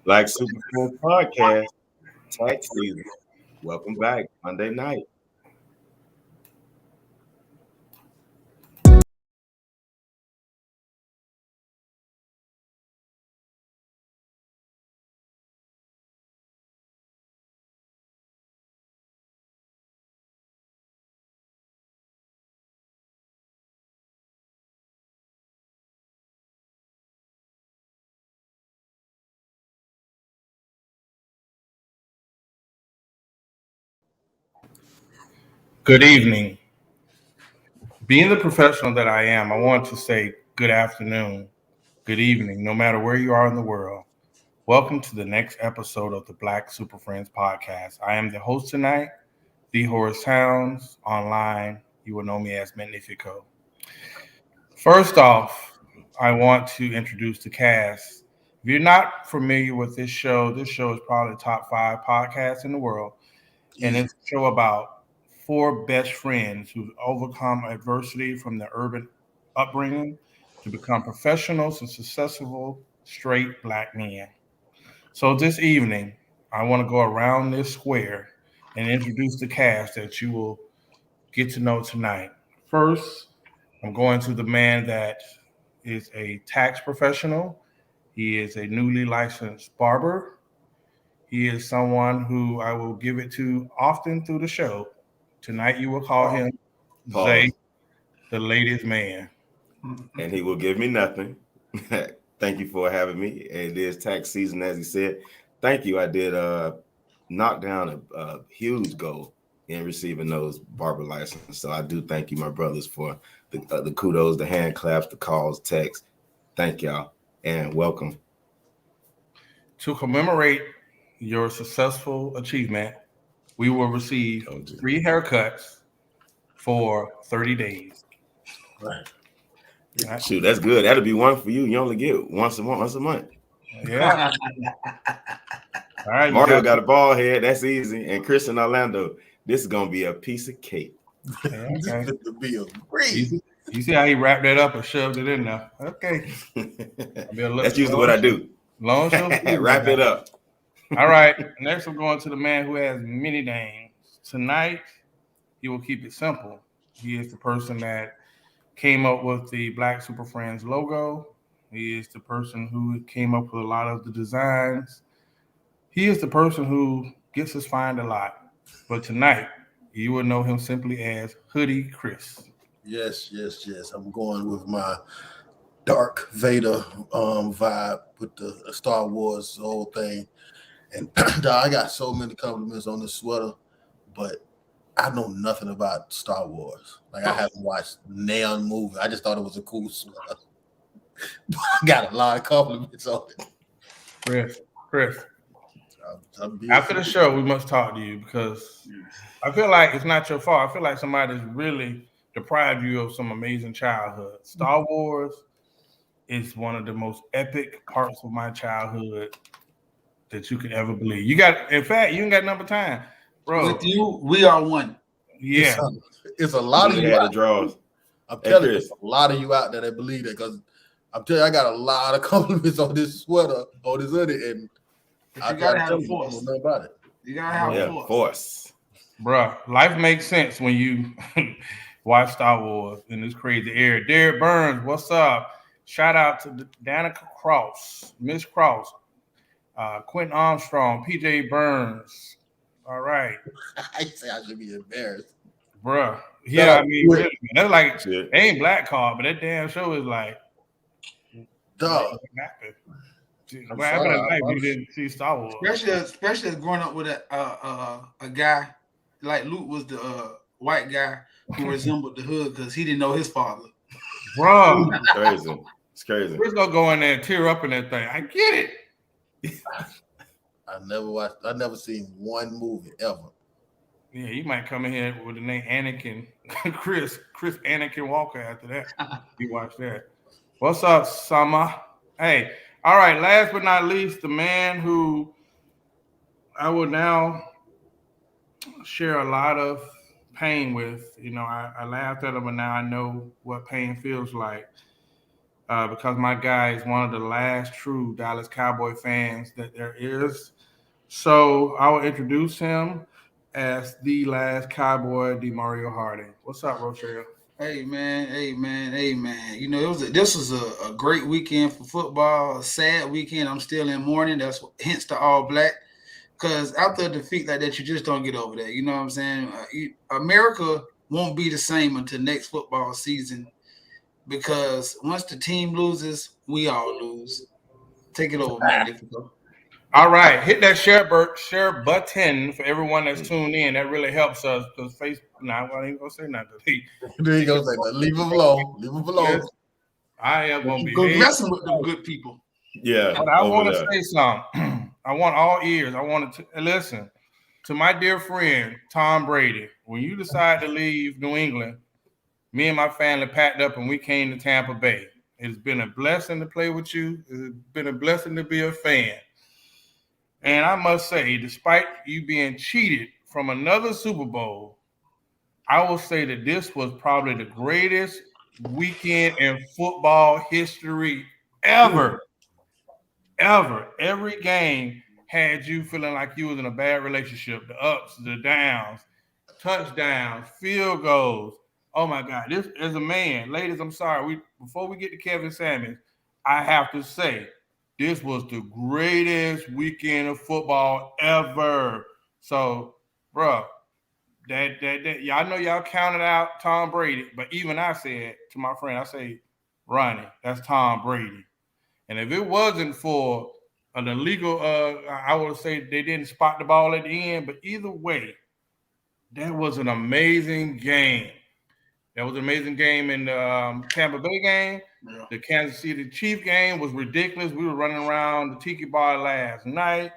Black Super Cool Podcast, tax season. Welcome back, Monday night. Good evening. Being the professional that I am, I want to say good afternoon, good evening, no matter where you are in the world. Welcome to the next episode of the Black Super Friends podcast. I am the host tonight, the Horace Hounds. Online, you will know me as Magnifico. First off, I want to introduce the cast. If you're not familiar with this show is probably the top five podcasts in the world. And it's a show about four best friends who've overcome adversity from their urban upbringing to become professionals and successful straight black men. So this evening, I want to go around this square and introduce the cast that you will get to know tonight. First, I'm going to the man that is a tax professional. He is a newly licensed barber. He is someone who I will give it to often through the show. Tonight, you will call him Zay, Pause. the ladies' man. And he will give me nothing. Thank you for having me. It is tax season, as he said. Thank you. I did knock down a huge goal in receiving those barber licenses. So I do thank you, my brothers, for the kudos, the hand claps, the calls, texts. Thank y'all and welcome. To commemorate your successful achievement, we will receive free haircuts for 30 days. Right. Right? Shoot, that's good. That'll be one for you. You only get once a month. Yeah. All right. Mario got a bald head. That's easy. And Chris in Orlando, this is gonna be a piece of cake. Yeah, This okay. is the bill. Great. You see how he wrapped that up and shoved it in there? Okay. That's usually what I do. Long show. Wrap it up. All right. Next, we're going to the man who has many names. Tonight, he will keep it simple. He is the person that came up with the Black Super Friends logo. He is the person who came up with a lot of the designs. He is the person who gets us fined a lot. But tonight, you will know him simply as Hoodie Chris. Yes. I'm going with my Dark Vader vibe with the Star Wars whole thing. And I got so many compliments on this sweater, but I know nothing about Star Wars. Like I haven't watched Neon movie. I just thought it was a cool sweater. I got a lot of compliments on it. Chris, I'm being after the show, we must talk to you because I feel like it's not your fault. I feel like somebody's really deprived you of some amazing childhood. Star Wars is one of the most epic parts of my childhood that you could ever believe. You got, in fact, you ain't got number time, bro. With you, we are one. Yeah, it's a lot of You you. had the draws. I'm telling you, Chris. there's a lot of you out there that believe that because I'm telling you, I got a lot of compliments on this sweater, on this hoodie, and But I you gotta try to have tell the you, I don't force. know about it. You gotta have the Yeah, force. force. bro. Life makes sense when you watch Star Wars in this crazy era. Derek Burns, what's up? Shout out to Danica Cross, Miss Cross, Quentin Armstrong, PJ Burns. All right, I say I should be embarrassed. bruh. Yeah, I mean, really, that's like Shit. they ain't black card, but that damn show is like, Dog. what happened? I'm What happened sorry, in life? I'm- You didn't see Star Wars. Especially as growing up with a guy like Luke was the white guy who resembled the hood because he didn't know his father. Bro, Crazy. It's crazy. Chris gonna go in there and tear up in that thing. I get it. I never seen one movie ever. Yeah, you might come in here with the name Anakin, Chris Anakin Walker. After that, you watch that. What's up, Summer? Hey, all right. Last but not least, the man who I will now share a lot of pain with. You know, I laughed at him, but now I know what pain feels like. because my guy is one of the last true Dallas Cowboy fans that there is. So I will introduce him as the last Cowboy, DeMario Harding. What's up, Rochelle? Hey man, hey man, hey man. You know, this was a great weekend for football. A sad weekend. I'm still in mourning. Hence the all black. Because after a defeat like that, you just don't get over that. You know what I'm saying? America won't be the same until next football season. Because once the team loses, we all lose. Take it over, Magnifico. All right, hit that share button for everyone that's tuned in. That really helps us because Facebook. Nah, I ain't gonna say nothing. There you go. Say that. Leave him alone. Leave him alone. Yes, I am gonna Go behave. messing with them good people. Yeah, But I over want to there. say something. I want all ears. I want to listen to my dear friend Tom Brady. When you decide to leave New England, me and my family packed up and we came to Tampa Bay. It's been a blessing to play with you. It's been a blessing to be a fan. And I must say, despite you being cheated from another Super Bowl, I will say that this was probably the greatest weekend in football history ever. Ever. Every game had you feeling like you was in a bad relationship. The ups, the downs, touchdowns, field goals. Oh my God. This as a man, ladies, I'm sorry. Before we get to Kevin Samuels, I have to say this was the greatest weekend of football ever. So, bro, that y'all know y'all counted out Tom Brady, but even I said to my friend, I say, Ronnie, that's Tom Brady. And if it wasn't for an illegal, I would say they didn't spot the ball at the end. But either way, that was an amazing game. That was an amazing game in the Tampa Bay game. Yeah. The Kansas City Chief game was ridiculous. We were running around the Tiki Bar last night.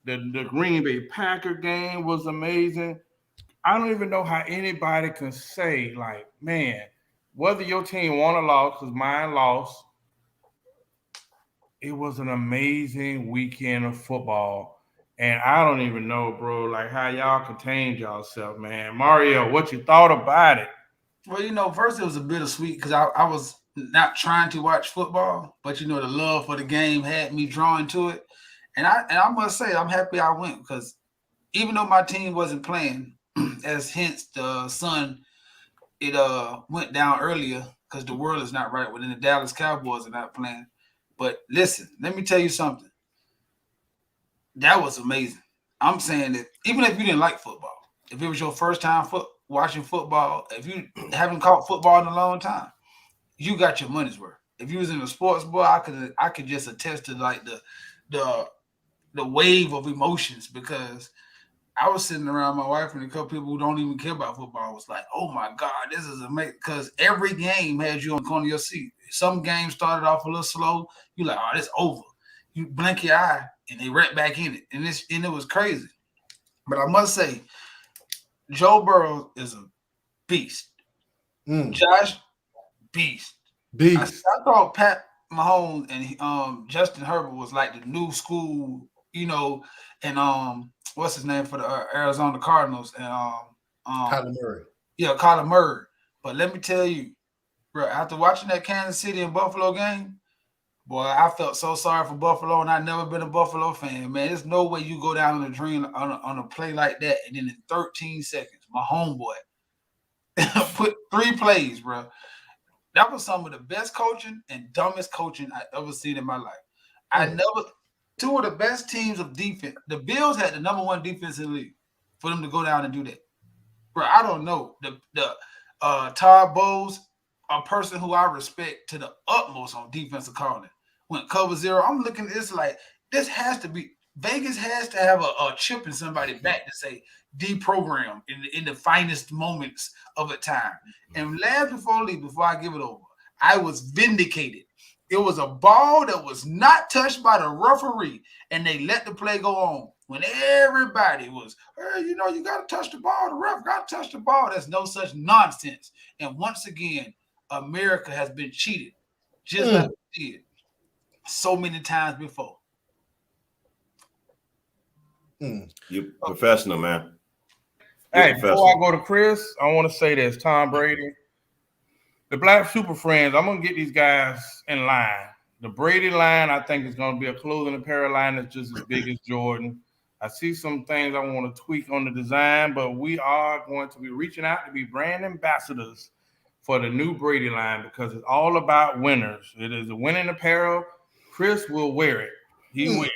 The Green Bay Packer game was amazing. I don't even know how anybody can say, like, man, whether your team won or lost, because mine lost, it was an amazing weekend of football. And I don't even know, bro, like how y'all contained yourself, man. Mario, what you thought about it? Well, first it was a bittersweet because I was not trying to watch football, but the love for the game had me drawn to it. And I must say I'm happy I went because even though my team wasn't playing, as hence the sun, it went down earlier because the world is not right within the Dallas Cowboys are not playing. But listen, let me tell you something. That was amazing. I'm saying that even if you didn't like football, if it was your first time watching football, if you haven't caught football in a long time, you got your money's worth. If you was in a sports boy, I could just attest to like the the wave of emotions because I was sitting around my wife and a couple people who don't even care about football was like, "Oh my God, this is amazing!" Because every game had you on the corner of your seat. Some games started off a little slow. You like, "Oh, this over." You blink your eye and they right back in it, and it was crazy. But I must say, Joe Burrow is a beast. Josh, beast. Beast. I thought Pat Mahomes and Justin Herbert was like the new school, and what's his name for the Arizona Cardinals and Kyler Murray. yeah, Kyler Murray. But let me tell you, bro, after watching that Kansas City and Buffalo game, boy, I felt so sorry for Buffalo, and I've never been a Buffalo fan, man. There's no way you go down on a dream on a play like that, and then in 13 seconds, my homeboy put 3 plays, bro. That was some of the best coaching and dumbest coaching I ever seen in my life. I never two of the best teams of defense. The Bills had the number 1 defense in the league for them to go down and do that. Bro, I don't know. The Todd Bowles, a person who I respect to the utmost on defensive calling. Went cover 0. I'm looking at this like this has to be Vegas has to have a chip in somebody's back to say deprogram in the finest moments of a time. And last before I give it over, I was vindicated. It was a ball that was not touched by the referee, and they let the play go on. When everybody was, hey, you got to touch the ball. The ref got to touch the ball. There's no such nonsense. And once again, America has been cheated, just like we did so many times before. You're professional, man. Hey, before I go to Chris, I want to say this, Tom Brady. The Black Super Friends, I'm going to get these guys in line. The Brady line, I think, is going to be a clothing apparel line that's just as big as Jordan. I see some things I want to tweak on the design, but we are going to be reaching out to be brand ambassadors for the new Brady line because it's all about winners. It is a winning apparel. Chris will wear it. He will.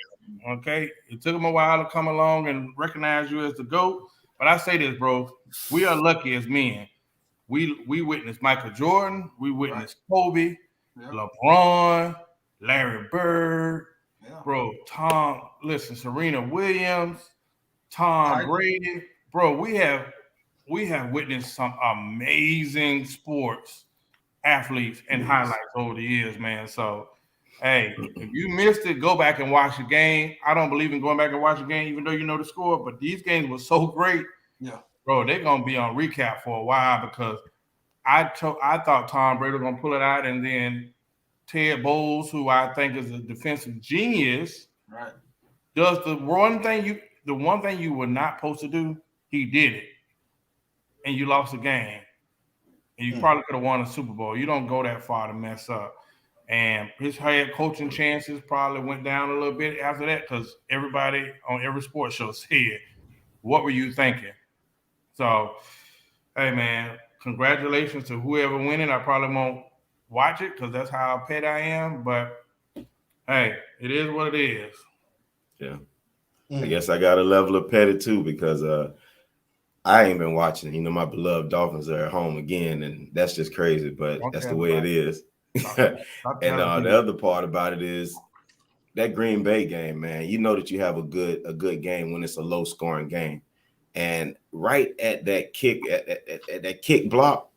Okay? It took him a while to come along and recognize you as the GOAT. But I say this, bro. We are lucky as men. We witnessed Michael Jordan. We witnessed Kobe, LeBron, Larry Bird, bro, Serena Williams, Tom Brady. Bro, we have witnessed some amazing sports athletes and highlights over the years, man. So, hey, if you missed it, go back and watch the game. I don't believe in going back and watching the game, even though you know the score, but these games were so great. Yeah. Bro, they're gonna be on recap for a while because I thought Tom Brady was gonna pull it out, and then Ted Bowles, who I think is a defensive genius, right, does the one thing you were not supposed to do. He did it, and you lost the game, and you probably could have won a Super Bowl. You don't go that far to mess up. And his head coaching chances probably went down a little bit after that because everybody on every sports show said, "What were you thinking?" So, hey, man, congratulations to whoever winning. I probably won't watch it because that's how petty I am. But, hey, it is what it is. Yeah. I guess I got a level of petty, too, because I ain't been watching. You know, my beloved Dolphins are at home again, and that's just crazy. But that's the way it is. And the other part about it is that Green Bay game, man. You know that you have a good game when it's a low-scoring game. And right at that kick, at that kick block,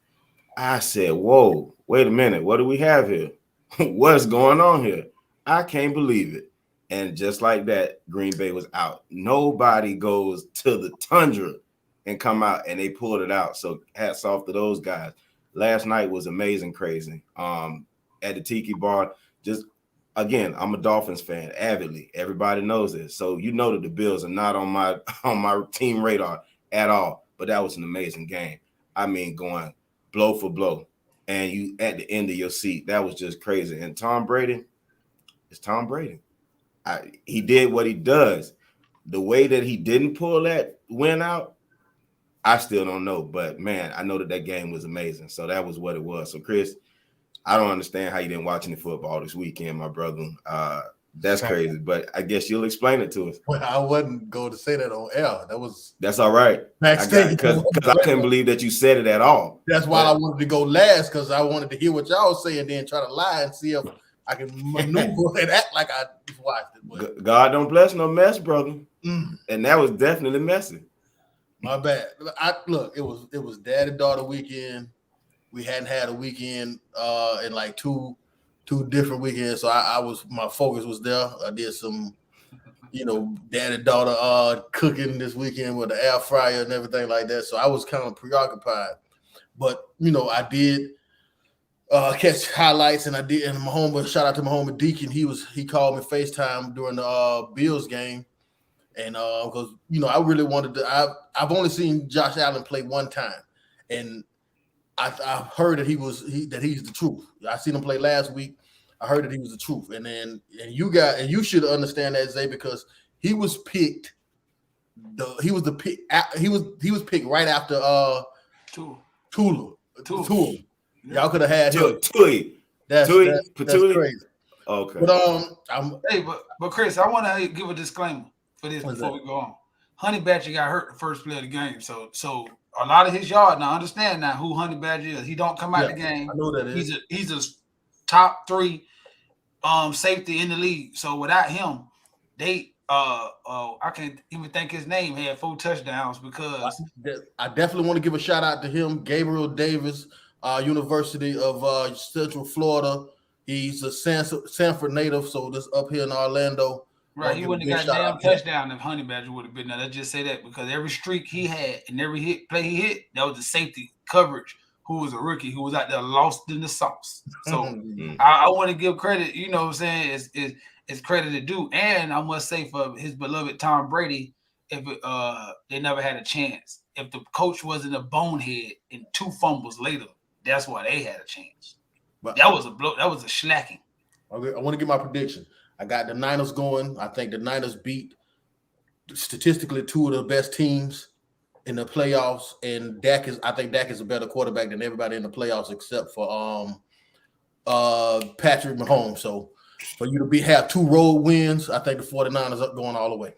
I said, whoa, wait a minute. What do we have here? What's going on here? I can't believe it. And just like that, Green Bay was out. Nobody goes to the tundra and come out, and they pulled it out. So hats off to those guys. Last night was amazing, crazy. At the Tiki Bar, just again, I'm a Dolphins fan, avidly. Everybody knows this. So you know that the Bills are not on my team radar at all. But that was an amazing game. I mean, going blow for blow. And you at the end of your seat. That was just crazy. And Tom Brady, it's Tom Brady. He did what he does. The way that he didn't pull that win out, I still don't know. But, man, I know that game was amazing. So that was what it was. So, Chris, I don't understand how you didn't watch any football this weekend, my brother. That's crazy, but I guess you'll explain it to us. Well, I wasn't going to say that on air. That's all right. Because I couldn't believe that you said it at all. That's why I wanted to go last, because I wanted to hear what y'all was saying, then try to lie and see if I can maneuver and act like I watched it. But God don't bless no mess, brother. And that was definitely messy. My bad. Look, it was dad and daughter weekend. We hadn't had a weekend in like two different weekends, so my focus was there. I did some, dad and daughter cooking this weekend with the air fryer and everything like that. So I was kind of preoccupied, but I did catch highlights, and I did. And my homie, shout out to my homie Deacon. He called me FaceTime during the Bills game, and because I really wanted to. I've only seen Josh Allen play one time, and I heard that he's the truth. I seen him play last week. I heard that he was the truth, and you should understand that, Zay, because he was picked. He was picked right after Tula. Y'all could have had him. Tui. That's crazy. Okay. But Chris, I want to give a disclaimer for this before we go on. Honey Badger got hurt the first play of the game, so a lot of his yard. Now understand now who Honey Badger is. He don't come out the game. I know that is. He's a top 3 safety in the league. So without him, they I can't even think his name, had 4 touchdowns because I definitely want to give a shout out to him, Gabriel Davis, University of Central Florida. He's a Sanford native, so this up here in Orlando. Right, he wouldn't have got a damn touchdown if Honey Badger would have been there. Let's just say that, because every streak he had and every play he hit, that was the safety coverage who was a rookie who was out there lost in the sauce. So I want to give credit, you know what I'm saying, it's credit to do. And I must say for his beloved Tom Brady, if they never had a chance. If the coach wasn't a bonehead and 2 fumbles later, That's why they had a chance. But That was a blow. That was a slacking. okay, I want to get my prediction. I got the Niners going. I think the Niners beat statistically two of the best teams in the playoffs, and I think Dak is a better quarterback than everybody in the playoffs except for Patrick Mahomes. So for you to have 2 road wins, I think the 49ers are going all the way.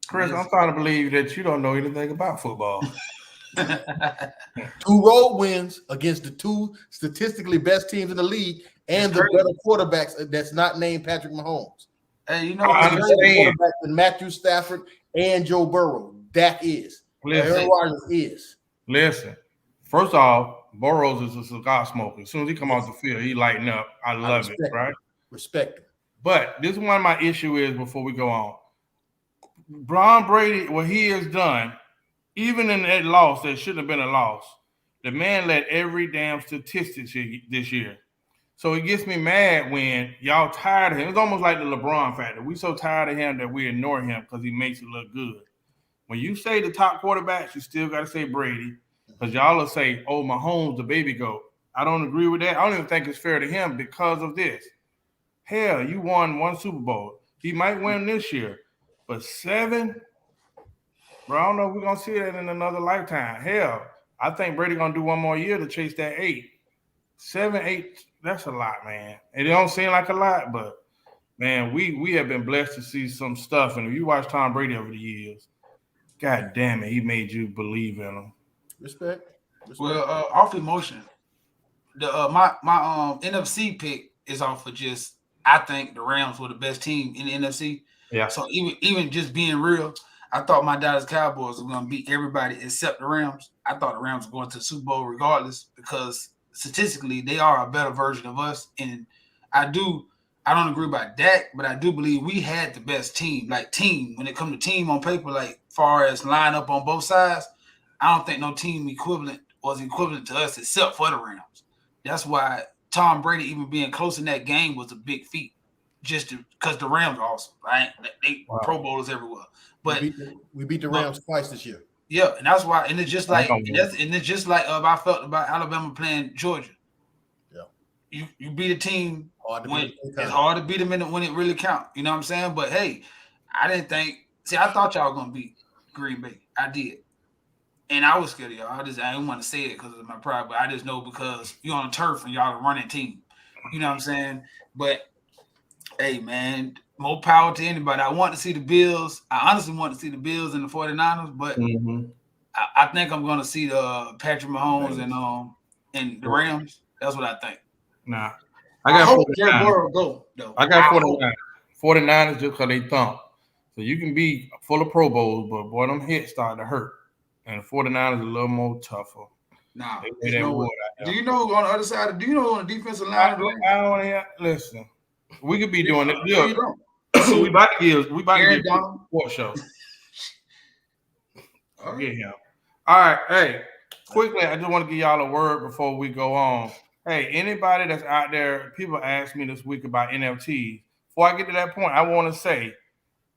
Chris, I'm trying to believe that you don't know anything about football. 2 road wins against the 2 statistically best teams in the league and the better quarterbacks that's not named Patrick Mahomes. Hey, you know I what's understand. Quarterback than Matthew Stafford and Joe Burrow. Dak is. Aaron Rodgers is. Listen, first off, Burrows is a cigar smoker. As soon as he come off the field, he lighten up. I love it, right? Respect him. But this is one of my issue is before we go on. Brown Brady, what he has done, even in that loss that shouldn't have been a loss, the man led every damn statistic this year. So it gets me mad when y'all tired of him. It's almost like the LeBron factor. We so tired of him that we ignore him because he makes it look good. When you say the top quarterbacks, you still got to say Brady because y'all will say, oh, Mahomes, the baby goat. I don't agree with that. I don't even think it's fair to him because of this. Hell, you won 1 Super Bowl. He might win this year. But 7? Bro, I don't know if we're going to see that in another lifetime. Hell, I think Brady going to do 1 more year to chase that 8. 7, 8, that's a lot, man. It don't seem like a lot, but, man, we have been blessed to see some stuff. And if you watch Tom Brady over the years, God damn it, he made you believe in him. Respect. Well, off emotion, the my NFC pick is off of just I think the Rams were the best team in the NFC. Yeah. So even just being real, I thought my Dallas Cowboys were going to beat everybody except the Rams. I thought the Rams were going to the Super Bowl regardless because statistically they are a better version of us. And I don't agree about Dak, but I do believe we had the best team. Like team, when it comes to team on paper, like far as line up on both sides, I don't think no team was equivalent to us except for the Rams. That's why Tom Brady even being close in that game was a big feat, just because the Rams are awesome, right? They Pro Bowlers everywhere. But we beat the Rams twice this year. Yeah, and that's why, and it's just like I felt about Alabama playing Georgia. Yeah, you beat a team when it's hard to beat them when it really counts. You know what I'm saying? But hey, I thought y'all were gonna beat Green Bay. I did. And I was scared of y'all. I didn't want to say it because of my pride, but I just know because you're on turf and y'all are running team. You know what I'm saying? But hey, man, more power to anybody. I want to see the Bills. I honestly want to see the Bills and the 49ers, but I think I'm going to see the Patrick Mahomes and the Rams. That's what I think. Nah. I hope Joe Burrow go, though. I got 49. 49ers just because they thump. So you can be full of Pro Bowls, but boy, them hits starting to hurt. And the 49ers a little more tougher. Nah. Do you know on the other side? Do you know on the defensive line? I don't hear. Listen, we could be doing it. Look, we about to give a sports show. Get him. All right. Hey, quickly, I just want to give y'all a word before we go on. Hey, anybody that's out there, people asked me this week about NFTs. Before I get to that point, I want to say,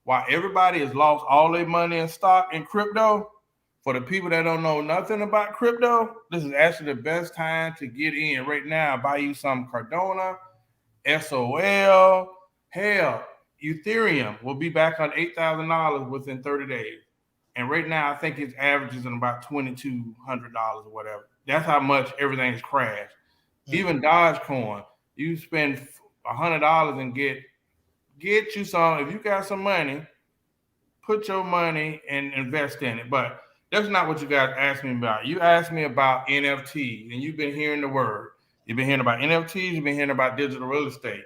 while everybody has lost all their money in stock and crypto, for the people that don't know nothing about crypto, this is actually the best time to get in right now. Buy you some Cardano, SOL, hell, Ethereum will be back on $8,000 within 30 days. And right now, I think it's averages in about $2,200 or whatever. That's how much everything's crashed. Even Dogecoin, you spend $100 and get you some. If you got some money, put your money and invest in it. But that's not what you guys asked me about. You asked me about NFTs, and you've been hearing the word. You've been hearing about NFTs. You've been hearing about digital real estate.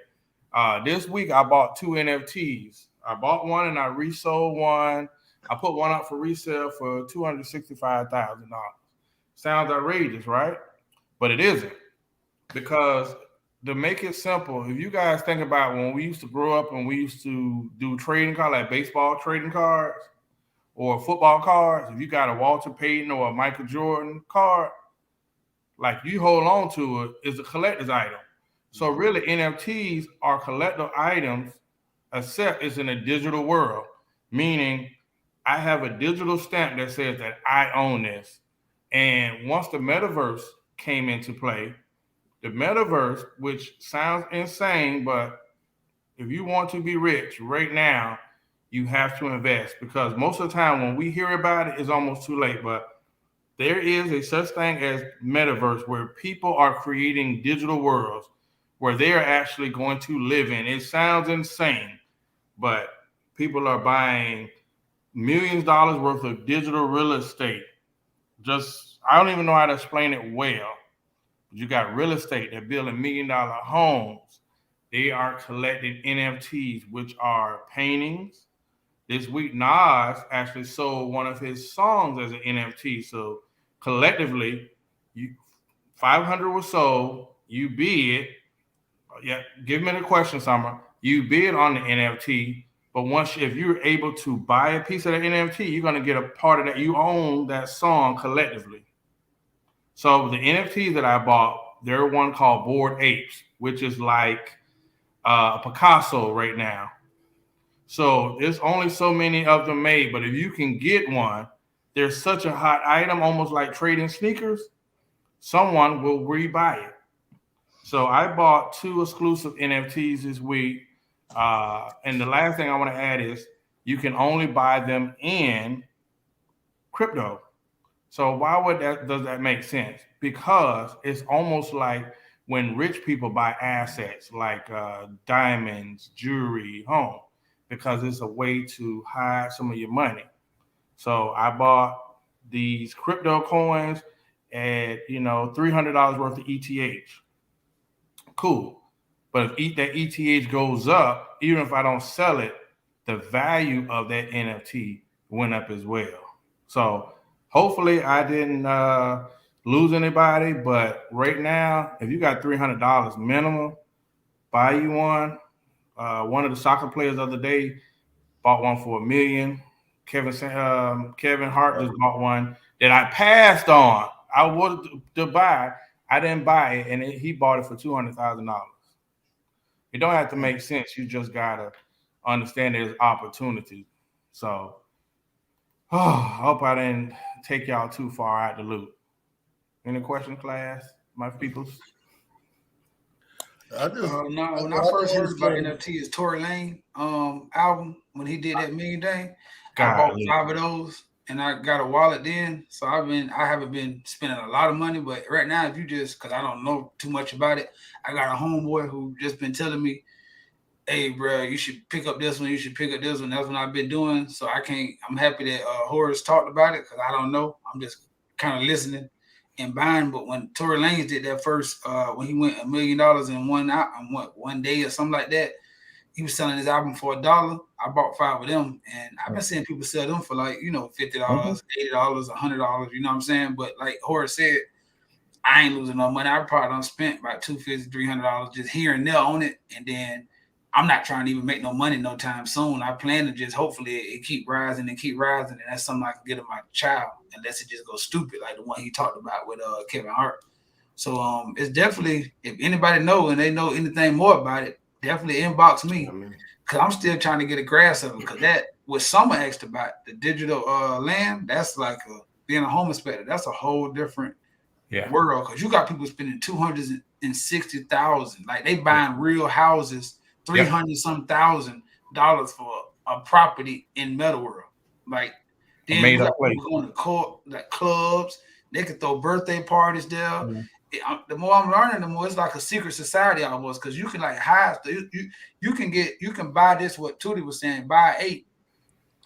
This week, I bought 2 NFTs. I bought one, and I resold one. I put one up for resale for $265,000. Sounds outrageous, right? But it isn't. Because to make it simple, if you guys think about when we used to grow up and we used to do trading cards, like baseball trading cards, or football cards, if you got a Walter Payton or a Michael Jordan card, like you hold on to it, it's a collector's item. So really NFTs are collector items, except it's in a digital world, meaning I have a digital stamp that says that I own this. And once the metaverse came into play. The metaverse, which sounds insane, but if you want to be rich right now, you have to invest, because most of the time when we hear about it, it's almost too late. But there is a such thing as metaverse, where people are creating digital worlds where they are actually going to live in. It sounds insane, but people are buying millions of dollars worth of digital real estate. Just, I don't even know how to explain it well. You got real estate, they're building $1 million homes. They are collecting NFTs, which are paintings. This week, Nas actually sold one of his songs as an NFT. So collectively, 500 was sold. You bid. Yeah, give me the question, Summer. You bid on the NFT, but if you're able to buy a piece of the NFT, you're going to get a part of that. You own that song collectively. So the NFTs that I bought, there are one called Bored Apes, which is like Picasso right now. So there's only so many of them made, but if you can get one, there's such a hot item, almost like trading sneakers. Someone will rebuy it. So I bought 2 exclusive NFTs this week. And the last thing I want to add is you can only buy them in crypto. So why does that make sense? Because it's almost like when rich people buy assets like diamonds, jewelry, home, because it's a way to hide some of your money. So I bought these crypto coins at $300 worth of ETH. Cool. But if that ETH goes up, even if I don't sell it, the value of that NFT went up as well. So hopefully I didn't lose anybody, but right now, if you got $300 minimum, buy you one. One of the soccer players the other day bought one for $1 million. Kevin Hart just bought one that I passed on. I wanted to buy. I didn't buy it, and he bought it for $200,000. It don't have to make sense. You just gotta understand there's opportunity. So, I hope I didn't take y'all too far out the loop. Any questions, class? My peoples? No, when I first heard about NFT, is Tory Lane album when he did that Million Day. I bought 5 of those and I got a wallet then. So I haven't been spending a lot of money, but right now, if you just, because I don't know too much about it, I got a homeboy who just been telling me, hey, bro, you should pick up this one. You should pick up this one. That's what I've been doing. So I'm happy that Horace talked about it, because I don't know. I'm just kind of listening and buying. But when Tory Lanez did that first, when he went $1 million in one day or something like that, he was selling his album for $1. I bought 5 of them, and I've been seeing people sell them for like, $50, $80, $100. You know what I'm saying? But like Horace said, I ain't losing no money. I probably done spent about $250, $300 just here and there on it, and then I'm not trying to even make no money no time soon. I plan to just hopefully it keep rising, and that's something I can get to my child, unless it just goes stupid like the one he talked about with Kevin Hart. So it's definitely, if anybody know and they know anything more about it, definitely inbox me, because I'm still trying to get a grasp of it. Because that what Summer asked about, the digital land, that's like being a home inspector. That's a whole different world, because you got people spending $260,000, like they buying real houses, $300-some thousand for a property in Meta World. Like then you got people going to like clubs. They could throw birthday parties there. Mm-hmm. The more I'm learning, the more it's like a secret society almost, because you can like hide. You can buy this. What Tootie was saying, buy 8,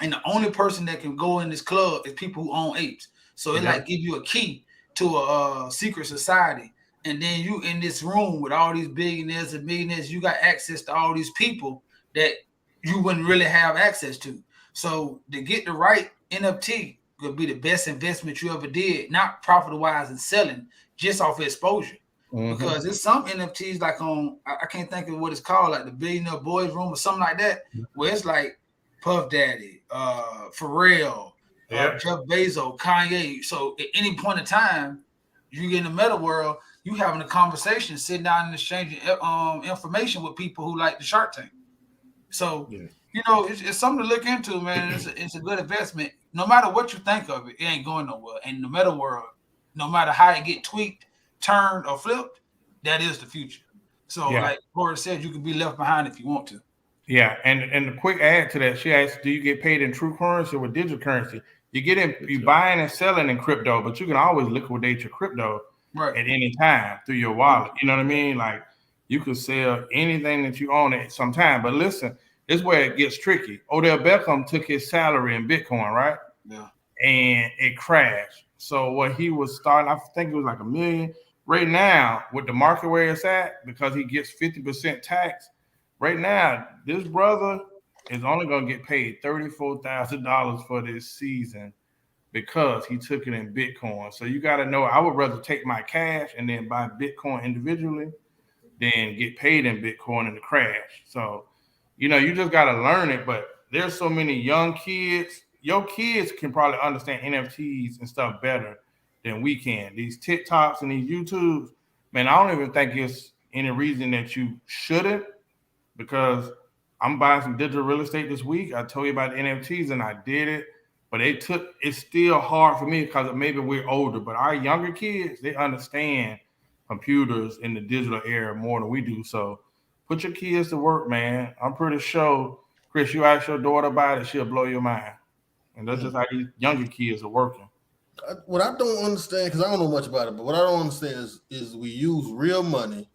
and the only person that can go in this club is people who own apes. So it like give you a key to a secret society, and then you in this room with all these billionaires and millionaires. You got access to all these people that you wouldn't really have access to. So to get the right NFT could be the best investment you ever did, not profit-wise and selling, just off exposure. Mm-hmm. Because there's some NFTs like on, I can't think of what it's called, like the Billionaire Boys Room or something like that, where it's like Puff Daddy, Pharrell, Jeff Bezos, Kanye. So at any point in time, you get in the meta world, you having a conversation, sitting down and exchanging information with people who like the Shark Tank. So, it's something to look into, man. It's a good investment. No matter what you think of it, it ain't going nowhere. And the meta world, no matter how it get tweaked, turned or flipped, that is the future. So, Yeah. like Corey said, you can be left behind if you want to. Yeah, and a quick add to that, she asked, do you get paid in true currency or with digital currency? You buying and selling in crypto, but you can always liquidate your crypto Right. at any time through your wallet. You know what I mean? Like you could sell anything that you own at some time. But listen, this is where it gets tricky. Odell Beckham took his salary in Bitcoin, right? Yeah. And it crashed. So what he was starting, I think it was like $1 million. Right now, with the market where it's at, because he gets 50% tax. Right now, this brother is only going to get paid $34,000 for this season because he took it in Bitcoin. So you got to know, I would rather take my cash and then buy Bitcoin individually than get paid in Bitcoin in the crash. So, you just got to learn it. But there's so many young kids. Your kids can probably understand NFTs and stuff better than we can. These TikToks and these YouTubes, man, I don't even think it's any reason that you shouldn't. Because I'm buying some digital real estate this week. I told you about the NFTs and I did it, but it's still hard for me because maybe we're older, but our younger kids, they understand computers in the digital era more than we do. So put your kids to work, man. I'm pretty sure, Chris, you ask your daughter about it, she'll blow your mind. And that's just how these younger kids are working. What I don't understand, because I don't know much about it, but what I don't understand is we use real money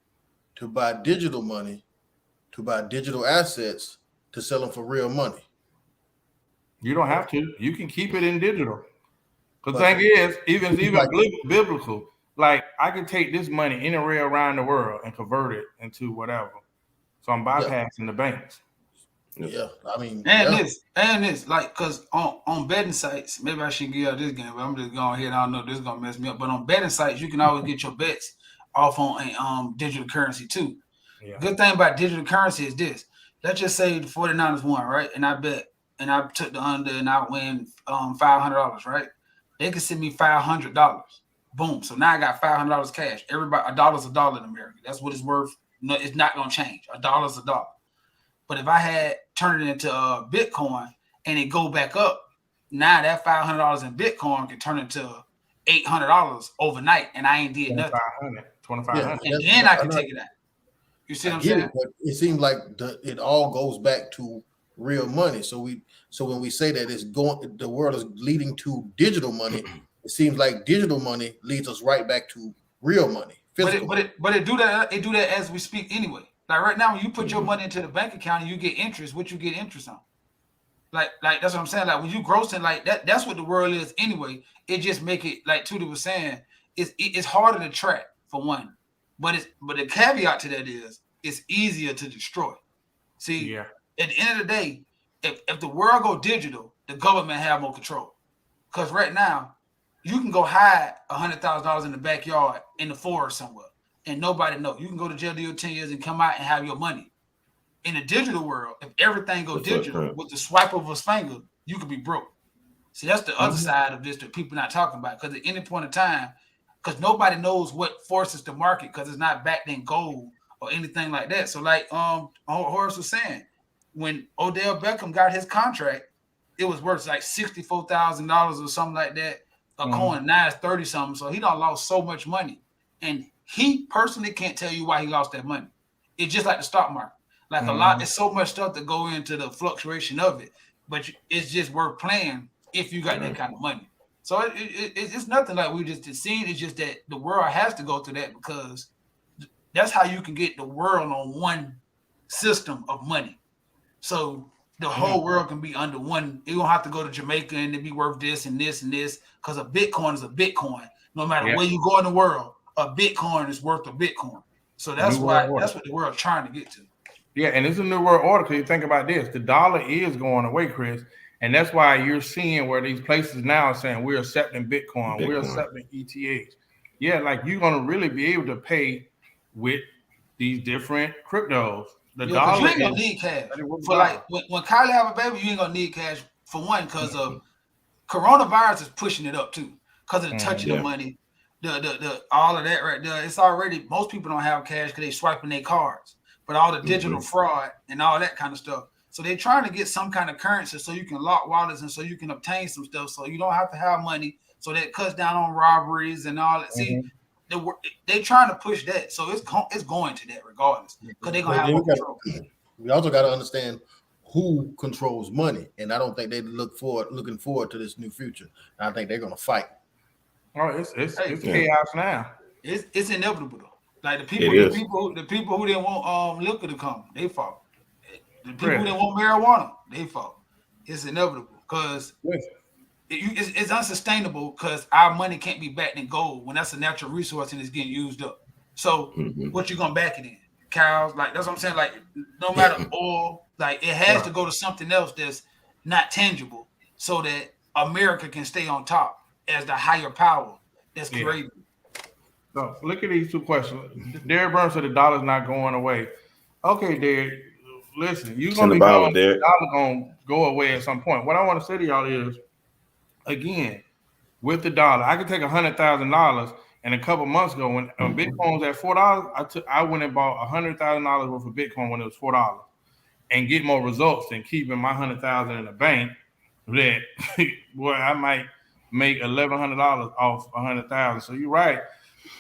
to buy digital money, to buy digital assets, to sell them for real money. You don't have to. You can keep it in digital. The thing is, even like, biblical, like I can take this money anywhere around the world and convert it into whatever. So I'm bypassing the banks. Yeah, I mean, this, like, cause on betting sites, maybe I shouldn't give out this game, but I'm just going ahead. I don't know if this is gonna mess me up, but on betting sites, you can always get your bets off on digital currency too. Yeah. Good thing about digital currency is this. Let's just say the 49ers won, right? And I bet, and I took the under, and I win $500, right? They can send me $500. Boom. So now I got $500 cash. Everybody, $1's a dollar in America. That's what it's worth. No, it's not gonna change. $1's a dollar. But if I had turned it into Bitcoin and it go back up, now that $500 in Bitcoin can turn into $800 overnight, and I ain't did nothing. $2,500. And then I can take it out. You see what I'm saying? But it seems like it all goes back to real money. So when we say that the world is leading to digital money, it seems like digital money leads us right back to real money. But it do that as we speak anyway. Like right now, when you put your money into the bank account and you get interest, what you get interest on? Like that's what I'm saying. Like when you grossing like that's what the world is anyway. It just make it, like Tootie was saying, it's harder to track for one. But the caveat to that is it's easier to destroy. See, at the end of the day, if the world go digital, the government have more control. Because right now, you can go hide $100,000 in the backyard in the forest somewhere, and nobody know. You can go to jail, do 10 years, and come out and have your money. In the digital world, if everything goes digital, with the swipe of a finger, you could be broke. See, that's the other side of this that people not talking about. Because at any point in time, because nobody knows what forces the market, because it's not backed in gold or anything like that. So like Horace was saying, when Odell Beckham got his contract, it was worth like $64,000 or something like that. A coin. Now it's 30 something. So he done lost so much money. And he personally can't tell you why he lost that money. It's just like the stock market. Like a lot, there's so much stuff to go into the fluctuation of it, but it's just worth playing if you got that kind of money. So it's nothing like we just seen. It's just that the world has to go through that because that's how you can get the world on one system of money. So the whole world can be under one. You don't have to go to Jamaica and it be worth this and this and this, because a Bitcoin is a Bitcoin. No matter where you go in the world, a Bitcoin is worth a Bitcoin. So that's what the world's trying to get to. Yeah, and it's a new world order because you think about this. The dollar is going away, Chris. And that's why you're seeing where these places now are saying we're accepting Bitcoin. We're accepting ETH. Yeah, like you're going to really be able to pay with these different cryptos. The dollar you ain't going to need cash. For like when Kylie have a baby, you ain't going to need cash for one because of coronavirus is pushing it up too because of the touching of money. The all of that right there. It's already, most people don't have cash because they swiping their cards. But all the digital fraud and all that kind of stuff. So they're trying to get some kind of currency so you can lock wallets and so you can obtain some stuff so you don't have to have money. So that cuts down on robberies and all that. See, they trying to push that, so it's going to that regardless because they're gonna have more control. We also got to understand who controls money, and I don't think they looking forward to this new future. I think they're going to fight. Oh, it's chaos now. It's inevitable though. Like the It people is. who didn't want liquor to come, they fought. The people who didn't want marijuana, they fought. It's inevitable because it's unsustainable because our money can't be backed in gold when that's a natural resource and it's getting used up. So what you gonna back it in? Cows, like that's what I'm saying. Like no matter oil, like it has to go to something else that's not tangible, so that America can stay on top as the higher power that's created. So look at these two questions. Derek Burns said the dollar's not going away. Okay, Derek, listen, you're It's in gonna the be Bible, gone. The Derek. dollar gonna go away at some point. What I want to say to y'all is, again, with the dollar, I could take $100,000, and a couple months ago when Bitcoin was at $4, I went and bought $100,000 worth of Bitcoin when it was $4, and get more results than keeping my $100,000 in the bank. That boy, I might make $1,100 off $100,000. So you're right.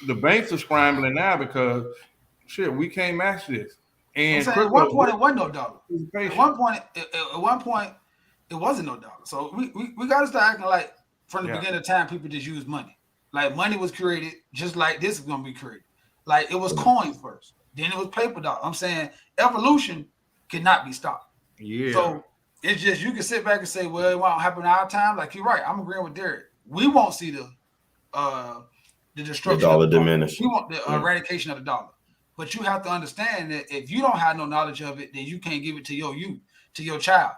The banks are scrambling now because shit, we can't match this. And saying, at one point, it wasn't no dollar. At one point, it wasn't no dollar. So we got to start acting like from the beginning of time, people just use money. Like money was created just like this is going to be created. Like it was coins first, then it was paper dollar. I'm saying evolution cannot be stopped. Yeah. So it's just you can sit back and say, well, it won't happen in our time. Like you're right. I'm agreeing with Derek. We won't see the destruction the dollar of the diminish. We want the eradication of the dollar. But you have to understand that if you don't have no knowledge of it, then you can't give it to your child.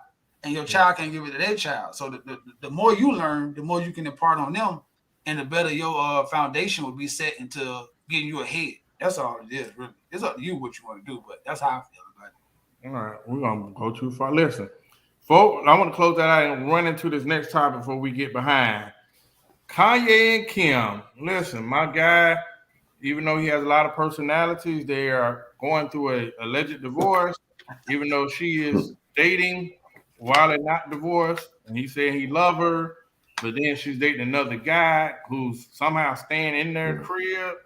And your child can't give it to their child. So the more you learn, the more you can impart on them, and the better your foundation will be set into getting you ahead. That's all it is, really. It's up to you what you want to do, but that's how I feel about it. All right, we're gonna go too far. Listen, folks, I want to close that out and run into this next topic before we get behind. Kanye and Kim. Listen, my guy, even though he has a lot of personalities, they are going through a alleged divorce, even though she is dating while they're not divorced. And he said he love her, but then she's dating another guy who's somehow staying in their crib.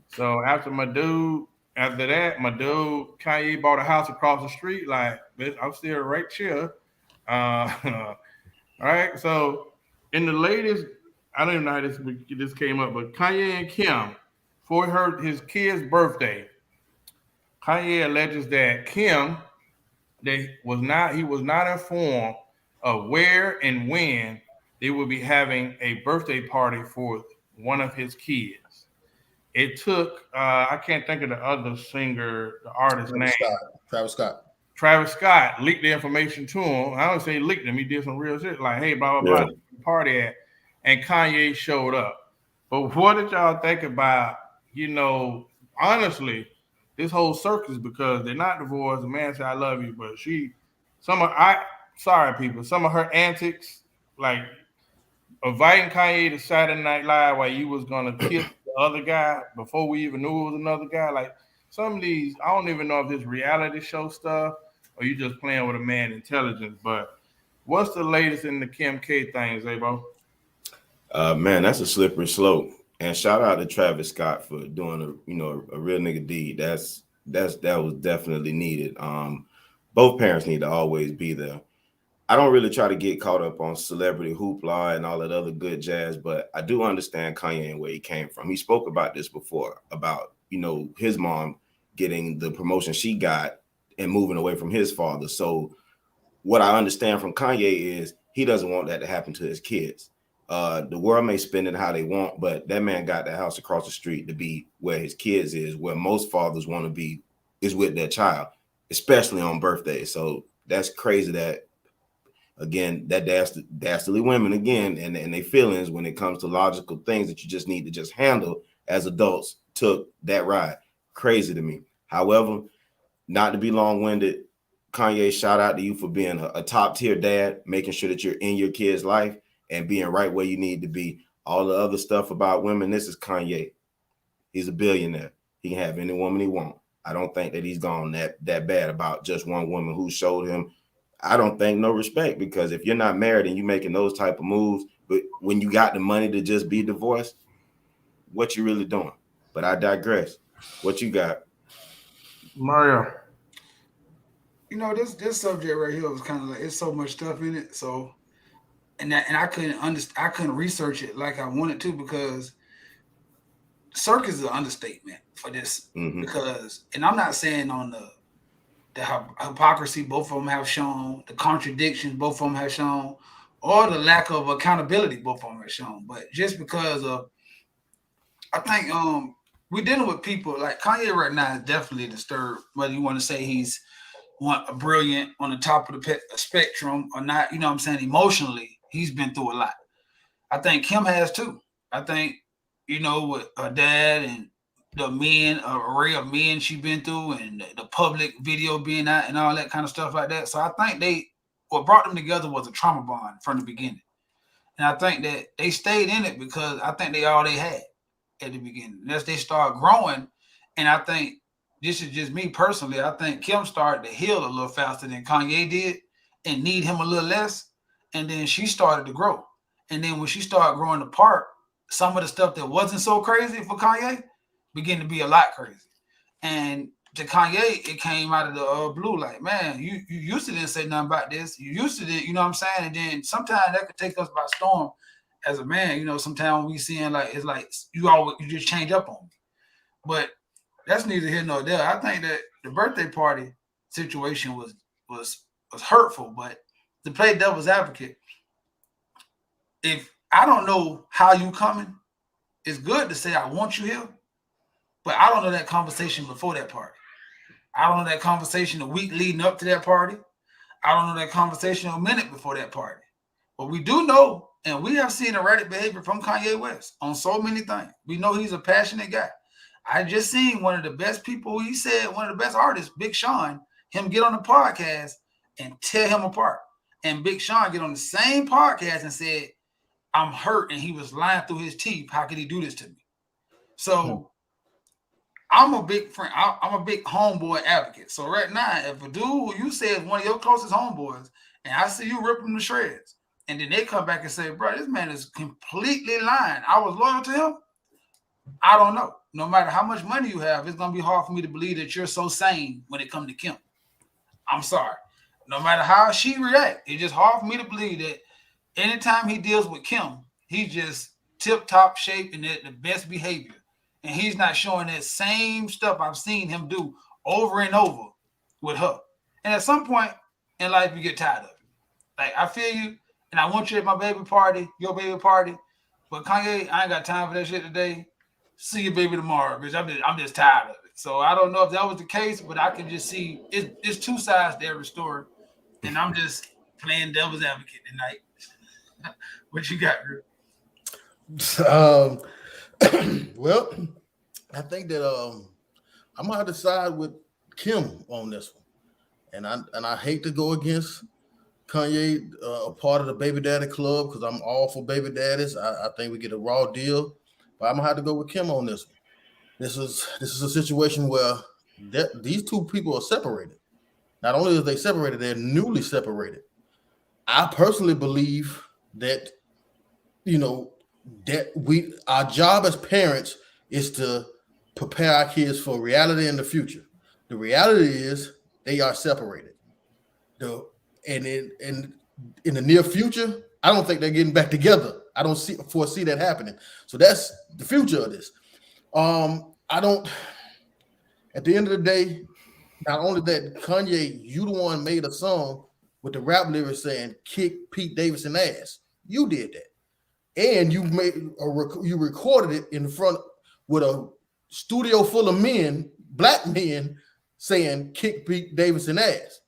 So after my dude Kanye bought a house across the street. Like, bitch, I'm still right here. All right. So in the latest, I don't even know how this came up, but Kanye and Kim, for his kid's birthday, Kanye alleges that he was not informed of where and when they would be having a birthday party for one of his kids. It took I can't think of the other singer, the artist's name. Travis Scott leaked the information to him. I don't say leaked him. He did some real shit like, hey, blah, blah, blah, party at. And Kanye showed up. But what did y'all think about, honestly, this whole circus, because they're not divorced. The man said, I love you. But some of her antics, like inviting Kanye to Saturday Night Live while you was going to kiss the other guy before we even knew it was another guy. Like some of these, I don't even know if this reality show stuff or you just playing with a man's intelligence. But what's the latest in the Kim K thing, Zabo? Man, that's a slippery slope. And shout out to Travis Scott for doing a real nigga deed. That was definitely needed. Both parents need to always be there. I don't really try to get caught up on celebrity hoopla and all that other good jazz, but I do understand Kanye and where he came from. He spoke about this before, about his mom getting the promotion she got and moving away from his father. So what I understand from Kanye is he doesn't want that to happen to his kids. The world may spend it how they want, but that man got the house across the street to be where his kids is, where most fathers want to be, is with their child, especially on birthdays. So that's crazy that, again, that dastardly women again and their feelings when it comes to logical things that you just need to just handle as adults took that ride. Crazy to me. However, not to be long-winded, Kanye, shout out to you for being a top-tier dad, making sure that you're in your kid's life and being right where you need to be. All the other stuff about women, this is Kanye. He's a billionaire. He can have any woman he wants. I don't think that he's gone that bad about just one woman who showed him, I don't think, no respect, because if you're not married and you're making those type of moves, but when you got the money to just be divorced, what you really doing? But I digress. What you got? Mario. This subject right here was kind of like it's so much stuff in it. So and I couldn't research it like I wanted to because circus is an understatement for this Mm-hmm. because and I'm not saying on the hypocrisy both of them have shown, the contradictions both of them have shown, or the lack of accountability both of them have shown. But just because of, I think we're dealing with people like Kanye right now is definitely disturbed. Whether you want to say he's brilliant on the top of the spectrum or not, you know what I'm saying? Emotionally, he's been through a lot. I think Kim has too. I think with her dad and the men, array of men she been through, and the public video being out and all that kind of stuff like that. So I think what brought them together was a trauma bond from the beginning, and I think that they stayed in it because I think they all they had at the beginning. As they start growing, and I think this is just me personally, I think Kim started to heal a little faster than Kanye did, and need him a little less, and then she started to grow, and then when she started growing apart, some of the stuff that wasn't so crazy for Kanye began to be a lot crazy. And to Kanye, it came out of the blue, like, man, you used to didn't say nothing about this. You used to did, you know what I'm saying? And then sometimes that could take us by storm as a man. Sometimes we seeing like it's like you just change up on me. But that's neither here nor there. I think that the birthday party situation was hurtful, but to play devil's advocate, if I don't know how you coming, it's good to say I want you here. But I don't know that conversation before that party. I don't know that conversation a week leading up to that party. I don't know that conversation a minute before that party. But we do know, and we have seen erratic behavior from Kanye West on so many things. We know he's a passionate guy. I just seen one of the best people, he said, one of the best artists, Big Sean, him get on the podcast and tear him apart. And Big Sean get on the same podcast and said, I'm hurt, and he was lying through his teeth. How could he do this to me? So I'm a big friend. I'm a big homeboy advocate. So right now, if a dude who you say is one of your closest homeboys, and I see you rip him to shreds, and then they come back and say, bro, this man is completely lying. I was loyal to him. I don't know. No matter how much money you have, it's going to be hard for me to believe that you're so sane when it comes to Kim. I'm sorry. No matter how she reacts, it's just hard for me to believe that anytime he deals with Kim, he's just tip-top shape and at the best behavior. And he's not showing that same stuff I've seen him do over and over with her. And at some point in life, you get tired of it. Like, I feel you, and I want you at my baby party, your baby party. But Kanye, I ain't got time for that shit today. See your baby tomorrow, bitch. I'm just tired of it. So I don't know if that was the case, but I can just see it's two sides to every story. And I'm just playing devil's advocate tonight. What you got, Drew? Well, I think that I'm gonna have to side with Kim on this one, and I hate to go against Kanye, a part of the baby daddy club, because I'm all for baby daddies. I think we get a raw deal, but I'm gonna have to go with Kim on this one. This is a situation where these two people are separated. Not only are they separated, they're newly separated. I personally believe that that our job as parents is to prepare our kids for reality in the future. The reality is they are separated. And in the near future, I don't think they're getting back together. I don't foresee that happening. So that's the future of this. I don't. At the end of the day, not only that, Kanye, you the one made a song with the rap lyrics saying "kick Pete Davidson ass." You did that. And you you recorded it in front with a studio full of men, black men, saying "kick Pete Davidson ass."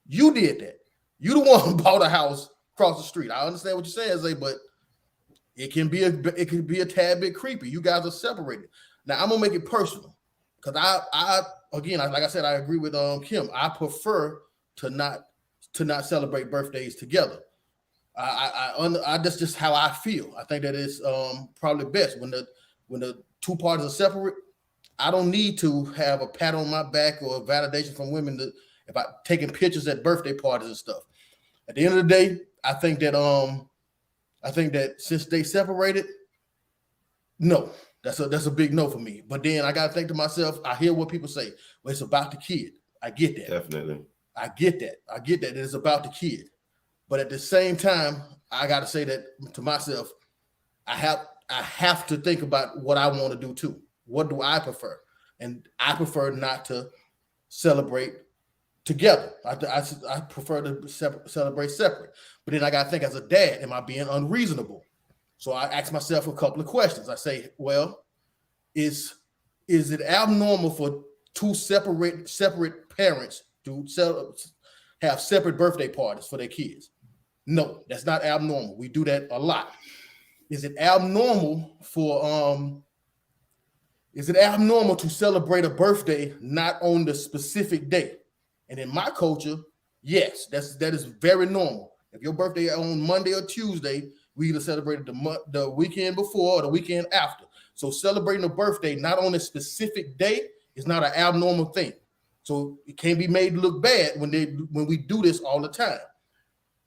You did that. You the one who bought a house across the street. I understand what you're saying, Zay, but it can be a tad bit creepy. You guys are separated. Now I'm gonna make it personal because I again, like I said, I agree with Kim. I prefer to not celebrate birthdays together. That's just how I feel. I think that is probably best when the two parties are separate. I don't need to have a pat on my back or validation from women if I taking pictures at birthday parties and stuff. At the end of the day, I think that since they separated, no, That's a big no for me. But then I gotta think to myself, I hear what people say, well, it's about the kid. I get that. Definitely. I get that. It's about the kid. But at the same time, I gotta say that to myself, I have to think about what I want to do too. What do I prefer? And I prefer not to celebrate together. I prefer to celebrate separate. But then I got to think, as a dad, am I being unreasonable? So I ask myself a couple of questions. I say, well, is it abnormal for two separate parents to have separate birthday parties for their kids? No, that's not abnormal. We do that a lot. Is it abnormal to celebrate a birthday not on the specific day? And in my culture, yes, that is very normal. If your birthday on Monday or Tuesday, we either celebrated the weekend before or the weekend after. So celebrating a birthday not on a specific day is not an abnormal thing. So it can't be made to look bad when we do this all the time.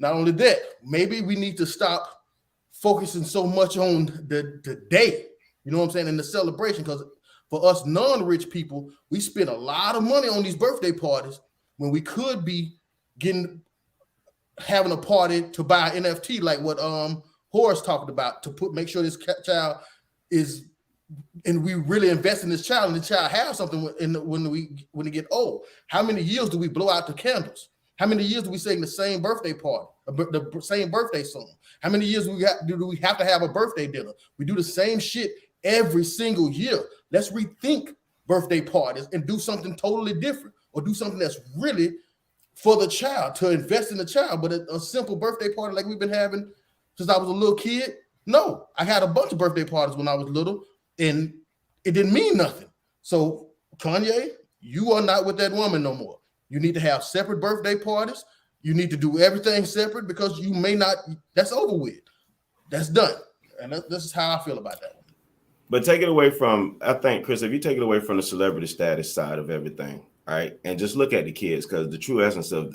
Not only that, maybe we need to stop focusing so much on the day, you know what I'm saying, and the celebration, because for us non-rich people, we spend a lot of money on these birthday parties when we could be having a party to buy NFT, like what Horace talked about, to make sure this child is, and we really invest in this child, and the child has something when they get old. How many years do we blow out the candles? How many years do we sing the same birthday party, the same birthday song? How many years do we have to have a birthday dinner? We do the same shit every single year. Let's rethink birthday parties and do something totally different, or do something that's really for the child, to invest in the child. But a simple birthday party like we've been having since I was a little kid, no. I had a bunch of birthday parties when I was little, and it didn't mean nothing. So Kanye, you are not with that woman no more. You need to have separate birthday parties. You need to do everything separate, because you may not, that's over with. That's done. And this is how I feel about that one. But take it away from, I think, Chris, if you take it away from the celebrity status side of everything, right, and just look at the kids, because the true essence of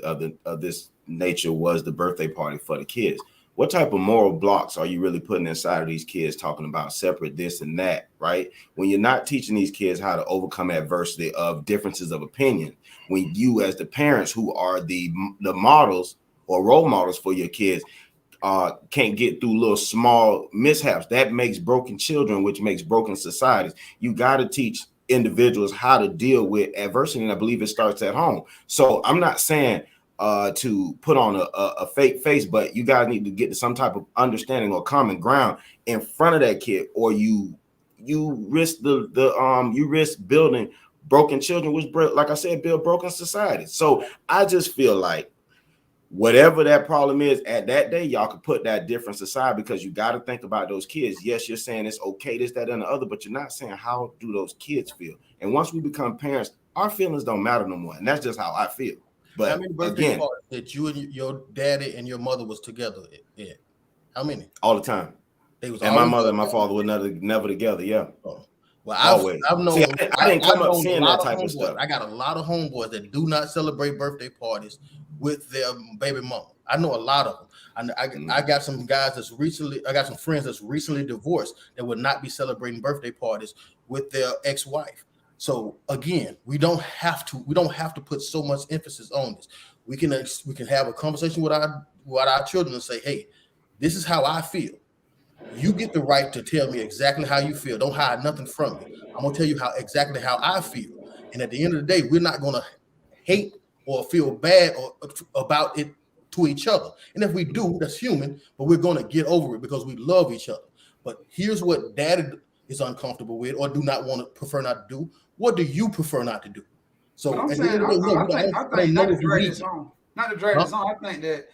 this nature was the birthday party for the kids. What type of moral blocks are you really putting inside of these kids, talking about separate this and that, right? When you're not teaching these kids how to overcome adversity of differences of opinion, when you, as the parents who are the models or role models for your kids, can't get through little small mishaps, that makes broken children, which makes broken societies. You got to teach individuals how to deal with adversity, and I believe it starts at home. So I'm not saying to put on a fake face, but you guys need to get to some type of understanding or common ground in front of that kid, or you risk you risk building broken children, which, like I said, build broken societies. So I just feel like whatever that problem is at that day, y'all can put that difference aside, because you got to think about those kids. Yes, you're saying it's okay, this, that, and the other, but you're not saying how do those kids feel. And once we become parents, our feelings don't matter no more, and that's just how I feel. But how many birthday parties that you and your daddy and your mother was together at? How many? All the time. They was, and my mother and my father were never together. Yeah. Oh. Well, I've known. See, I didn't come up seeing that type of stuff. I got a lot of homeboys that do not celebrate birthday parties with their baby mama. I know a lot of them. I got some guys I got some friends that's recently divorced that would not be celebrating birthday parties with their ex-wife. So again, we don't have to put so much emphasis on this. We can have a conversation with our children and say, hey, this is how I feel. You get the right to tell me exactly how you feel. Don't hide nothing from me. I'm gonna tell you exactly how I feel. And at the end of the day, we're not gonna hate or feel bad about it to each other. And if we do, that's human, but we're gonna get over it because we love each other. But here's what dad is uncomfortable with or prefer not to do. What do you prefer not to do? So I'm saying, I think not to drag this on. I think that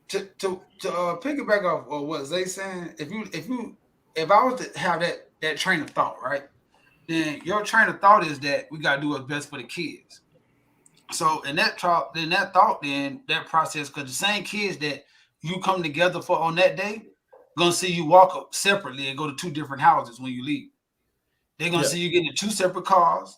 to piggyback off what Zay saying, if I was to have that train of thought, right, then your train of thought is that we gotta do what's best for the kids. So in that thought, that process, because the same kids that you come together for on that day, gonna see you walk up separately and go to two different houses when you leave. They're gonna see you get into two separate cars.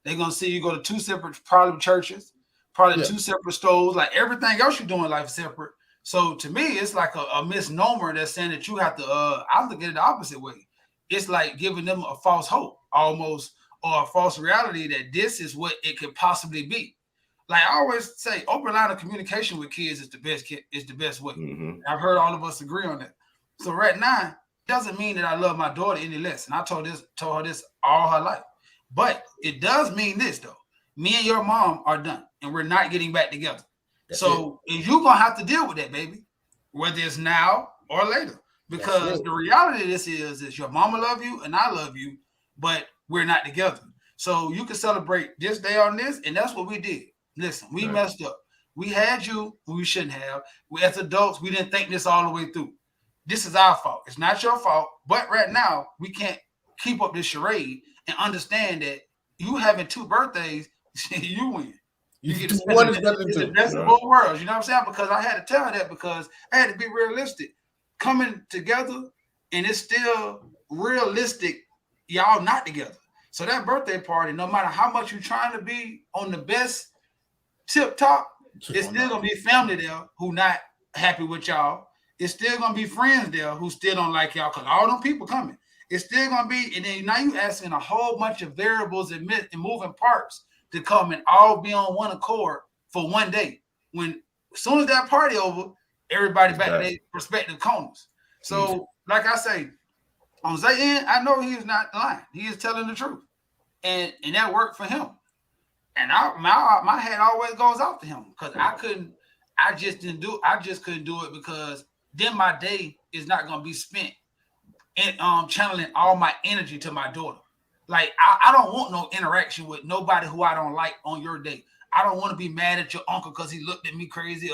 They're gonna see you go to two separate probably churches, probably two separate stores, like everything else you do in life separate. So to me, it's like a misnomer that's saying that you have to. I look at it the opposite way. it's like giving them a false hope almost, or a false reality that this is what it could possibly be. Like I always say, open line of communication with kids is the best way. Mm-hmm. I've heard all of us agree on that. So right now, it doesn't mean that I love my daughter any less. And I told her this all her life. But it does mean this though. Me and your mom are done and we're not getting back together. So you're gonna have to deal with that, baby, whether it's now or later. Because the reality of this is your mama love you and I love you, but we're not together. So you can celebrate this day on this, and that's what we did. Listen, we messed up. We had you when we shouldn't have. We as adults, we didn't think this all the way through. This is our fault. It's not your fault. But right now, we can't keep up this charade and understand that you having 2 birthdays, you win. You get to spend the best of both worlds. You know what I'm saying? Because I had to tell her that because I had to be realistic. Coming together, and it's still realistic, y'all not together. So that birthday party, no matter how much you're trying to be on the best tip top, it's still gonna be family there who not happy with y'all. It's still gonna be friends there who still don't like y'all because all them people coming. It's still gonna be, and then now you asking a whole bunch of variables and moving parts to come and all be on one accord for one day. When as soon as that party over, everybody back to their respective corners. So, like I say, on Zay's end, I know he is not lying. He is telling the truth, and that worked for him. And my hat always goes off to him because I just couldn't do it because then my day is not gonna be spent in channeling all my energy to my daughter. Like I don't want no interaction with nobody who I don't like on your day. I don't want to be mad at your uncle because he looked at me crazy,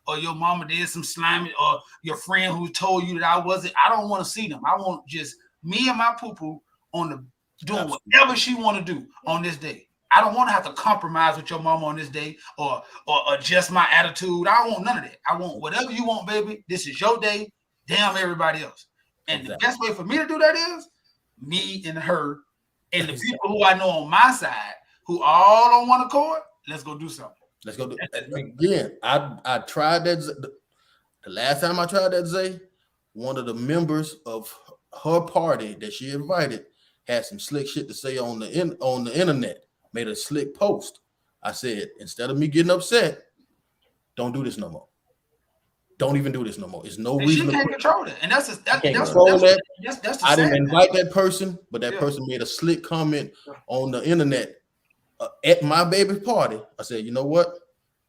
or your mama did some slimy, or your friend who told you that I wasn't. I don't want to see them. I want just me and my poo-poo on the doing whatever she want to do on this day. I don't want to have to compromise with your mama on this day or adjust my attitude. I don't want none of that. I want whatever you want, baby. This is your day. Damn everybody else. And the best way for me to do that is me and her and the people who I know on my side who all on one accord. Let's go do something. Let's go do again. I tried that the last time I tried that, Zay. One of the members of her party that she invited had some slick shit to say on the internet. Made a slick post. I said, instead of me getting upset, don't do this no more. Don't even do this no more. It's no reason. She can't control that, and that's I didn't invite that person, but that person made a slick comment on the internet at my baby's party. I said, you know what?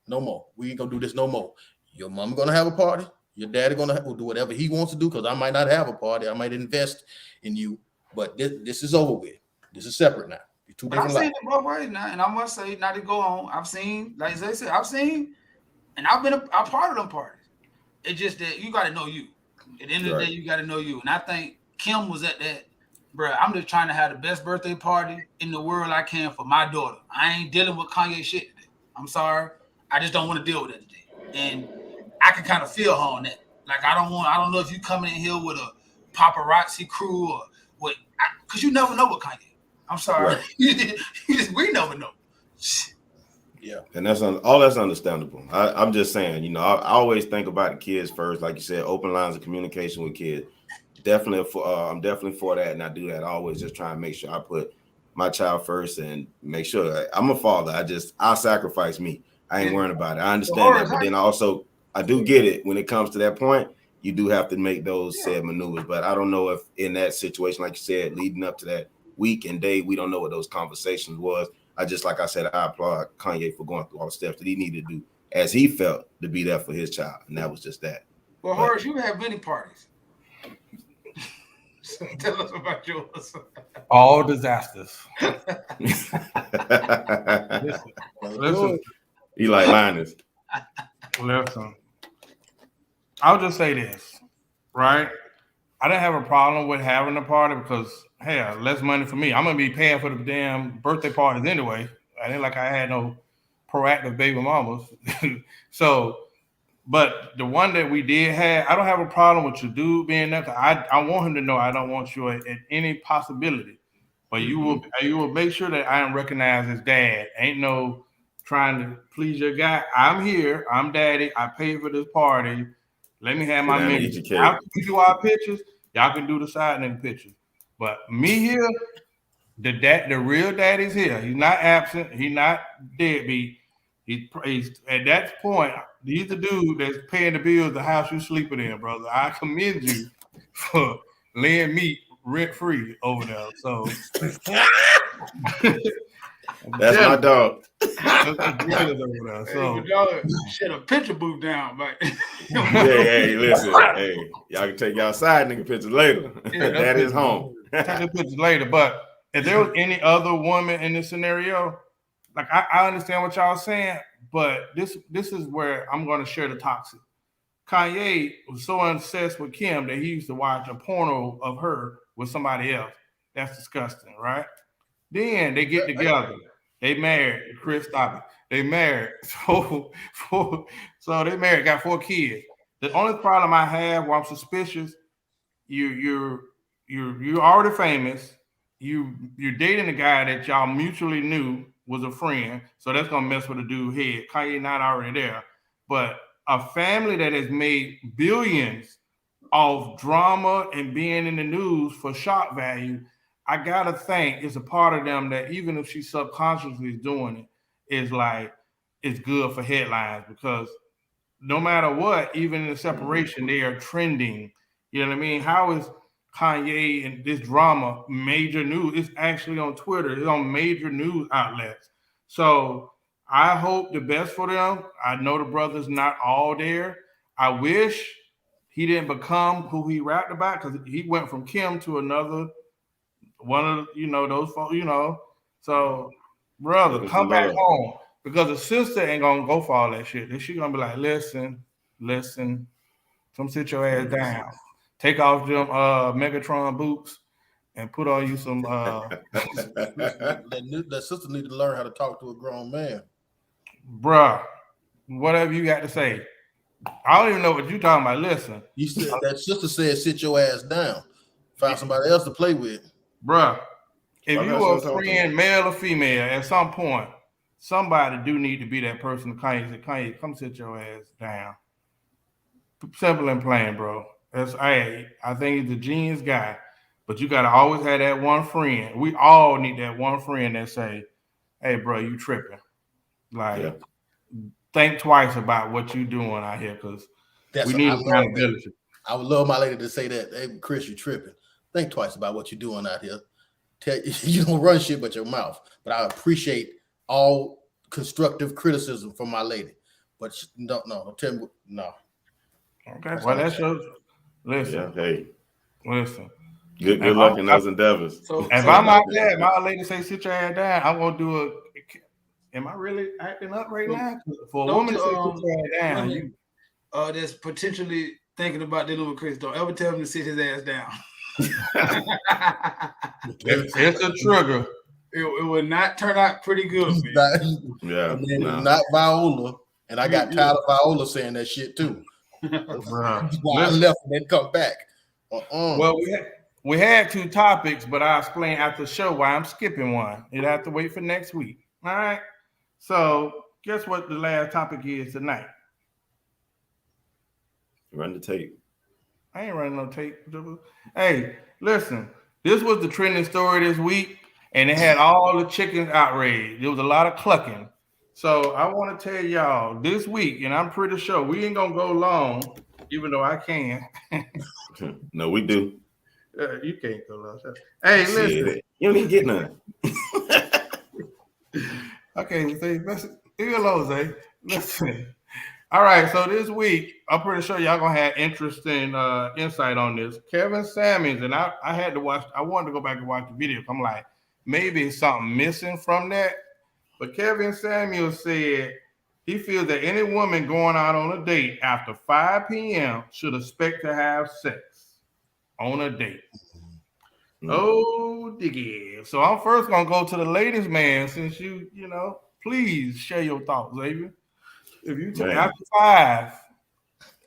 No more. We ain't gonna do this no more. Your mom gonna have a party. Your daddy gonna do whatever he wants to do because I might not have a party. I might invest in you, but this is over with. This is separate now. I've seen it both ways now, and I must say, not to go on. I've seen, like they said, and I've been a part of them parties. It's just that you got to know you. At the end of the day, you got to know you. And I think Kim was at that, bro. I'm just trying to have the best birthday party in the world I can for my daughter. I ain't dealing with Kanye shit today. I'm sorry. I just don't want to deal with it today. And I can kind of feel her on that. Like, I don't know if you coming in here with a paparazzi crew or what, because you never know what Kanye. I'm sorry. Right. We never know. Yeah. And that's understandable. I'm just saying, you know, I always think about the kids first. Like you said, open lines of communication with kids. I'm definitely for that. And I do that. I always just try and make sure I put my child first and make sure I'm a father. I sacrifice me. I ain't worrying about it. I understand that. But then also, I do get it. When it comes to that point, you do have to make those said maneuvers. But I don't know if in that situation, like you said, leading up to that week and day, we don't know what those conversations was. Like I said, I applaud Kanye for going through all the steps that he needed to do as he felt to be there for his child. And that was just that. Well, Horace, you have many parties. So tell us about yours. All disasters. Listen. You like Linus. Listen. I'll just say this, right? I didn't have a problem with having a party because, hey, less money for me. I'm going to be paying for the damn birthday parties anyway. I ain't like I had no proactive baby mamas. So, but the one that we did have, I don't have a problem with your dude being there. I want him to know I don't want you at any possibility. But you will make sure that I am recognized as dad. Ain't no trying to please your guy. I'm here. I'm daddy. I paid for this party. Let me have my memories. I'll give you our pictures. Y'all can do the side nigga pictures. But me here, the real daddy's here. He's not absent. He's not deadbeat. He's at that point. He's the dude that's paying the bills of the house you sleeping in, brother. I commend you for laying me rent free over there. So that's my dog. So y'all shut a picture booth down, but hey, listen, hey, y'all can take y'all side nigga pictures later. Yeah, that is home. Take the pictures later. But if there was any other woman in this scenario, like I understand what y'all saying, but this is where I'm going to share the toxic. Kanye was so obsessed with Kim that he used to watch a porno of her with somebody else. That's disgusting, right? Then they get together. They married. Chris, stop it. They married. So they married, got 4 kids. The only problem I have where I'm suspicious, you're already famous. You're dating a guy that y'all mutually knew was a friend, so that's gonna mess with a dude's head. Kanye not already there, but a family that has made billions of drama and being in the news for shock value, I gotta think it's a part of them that even if she subconsciously is doing it, is like it's good for headlines because no matter what, even in the separation, they are trending. You know what I mean? How is Kanye and this drama major news? It's actually on Twitter. It's on major news outlets. So I hope the best for them. I know the brother's not all there. I wish he didn't become who he rapped about because he went from Kim to another one of those folks. So brother, come back home because the sister ain't gonna go for all that shit. Then she gonna be like, listen, come sit your ass down. Take off them Megatron boots and put on you some. That sister need to learn how to talk to a grown man. Bruh, whatever you got to say. I don't even know what you're talking about. Listen. You said that sister said sit your ass down. Find somebody else to play with. Bruh, if you are a friend, male or female, at some point, somebody do need to be that person. Kanye, come sit your ass down. Simple and plain, bro. I think he's a genius guy, but you got to always have that one friend. We all need that one friend that say, hey, bro, you tripping. Like, think twice about what you doing out here because we need accountability. I would love my lady to say that. Hey, Chris, you tripping. Think twice about what you're doing out here. You don't run shit but your mouth. But I appreciate all constructive criticism from my lady. But no, tell me, no. Okay, well, that's your listen. Yeah, hey, listen. Good luck in those endeavors. So if I'm out there, my lady say sit your ass down, I'm gonna do a. Am I really acting up right now? For a woman to say sit your ass down, you that's potentially thinking about dealing with Chris. Don't ever tell him to sit his ass down. It's a trigger. It would not turn out pretty good. Not Viola, and I got tired of Viola saying that shit too. Why I left and then come back. Well, we had 2 topics, but I'll explain after the show why I'm skipping one. You'll have to wait for next week. All right. So guess what the last topic is tonight? Run the tape. I ain't running no tape. Hey, listen. This was the trending story this week, and it had all the chickens outraged. There was a lot of clucking. So I want to tell y'all this week, and I'm pretty sure we ain't gonna go long, even though I can. No, we do. You can't go long. Hey, listen. You don't even get none. Okay, leave it alone, Zay. Listen. All right, so this week, I'm pretty sure y'all gonna have interesting insight on this. Kevin Samuels, and I had to watch. I wanted to go back and watch the video. I'm like, maybe it's something missing from that. But Kevin Samuels said he feels that any woman going out on a date after 5 p.m. should expect to have sex on a date. Mm-hmm. Oh, diggy. So I'm first going to go to the ladies' man since you please share your thoughts, Xavier. If you take after 5,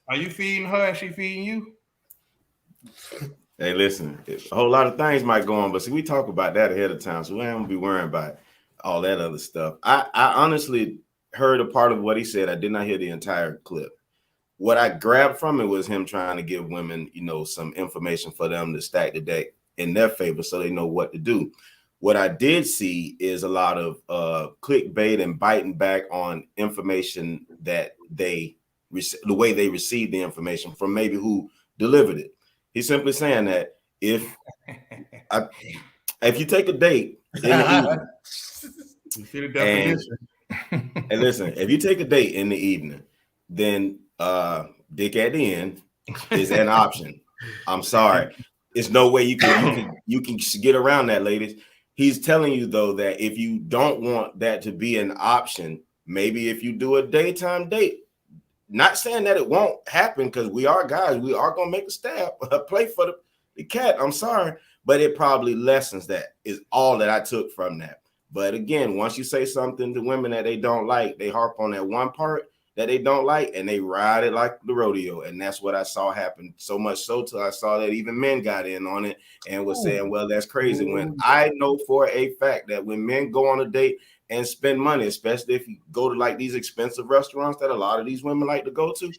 are you feeding her and she feeding you? Hey, listen, a whole lot of things might go on, but see, we talk about that ahead of time, so we ain't gonna be worrying about all that other stuff. I honestly heard a part of what he said. I did not hear the entire clip. What I grabbed from it was him trying to give women, some information for them to stack the deck in their favor, so they know what to do. What I did see is a lot of clickbait and biting back on information that the way they received the information from maybe who delivered it. He's simply saying that if you take a date in the evening, you see the definition. And listen, if you take a date in the evening, then dick at the end is an option. I'm sorry. There's no way you can get around that, ladies. He's telling you though that if you don't want that to be an option, maybe if you do a daytime date, not saying that it won't happen, because we are guys, we are gonna make a stab, a play for the cat. I'm sorry, but it probably lessens that, is all that I took from that. But again, once you say something to women that they don't like, they harp on that one part that they don't like and they ride it like the rodeo. And that's what I saw happen. So much so till I saw that even men got in on it and was saying, well, that's crazy. When I know for a fact that when men go on a date and spend money, especially if you go to like these expensive restaurants that a lot of these women like to go to,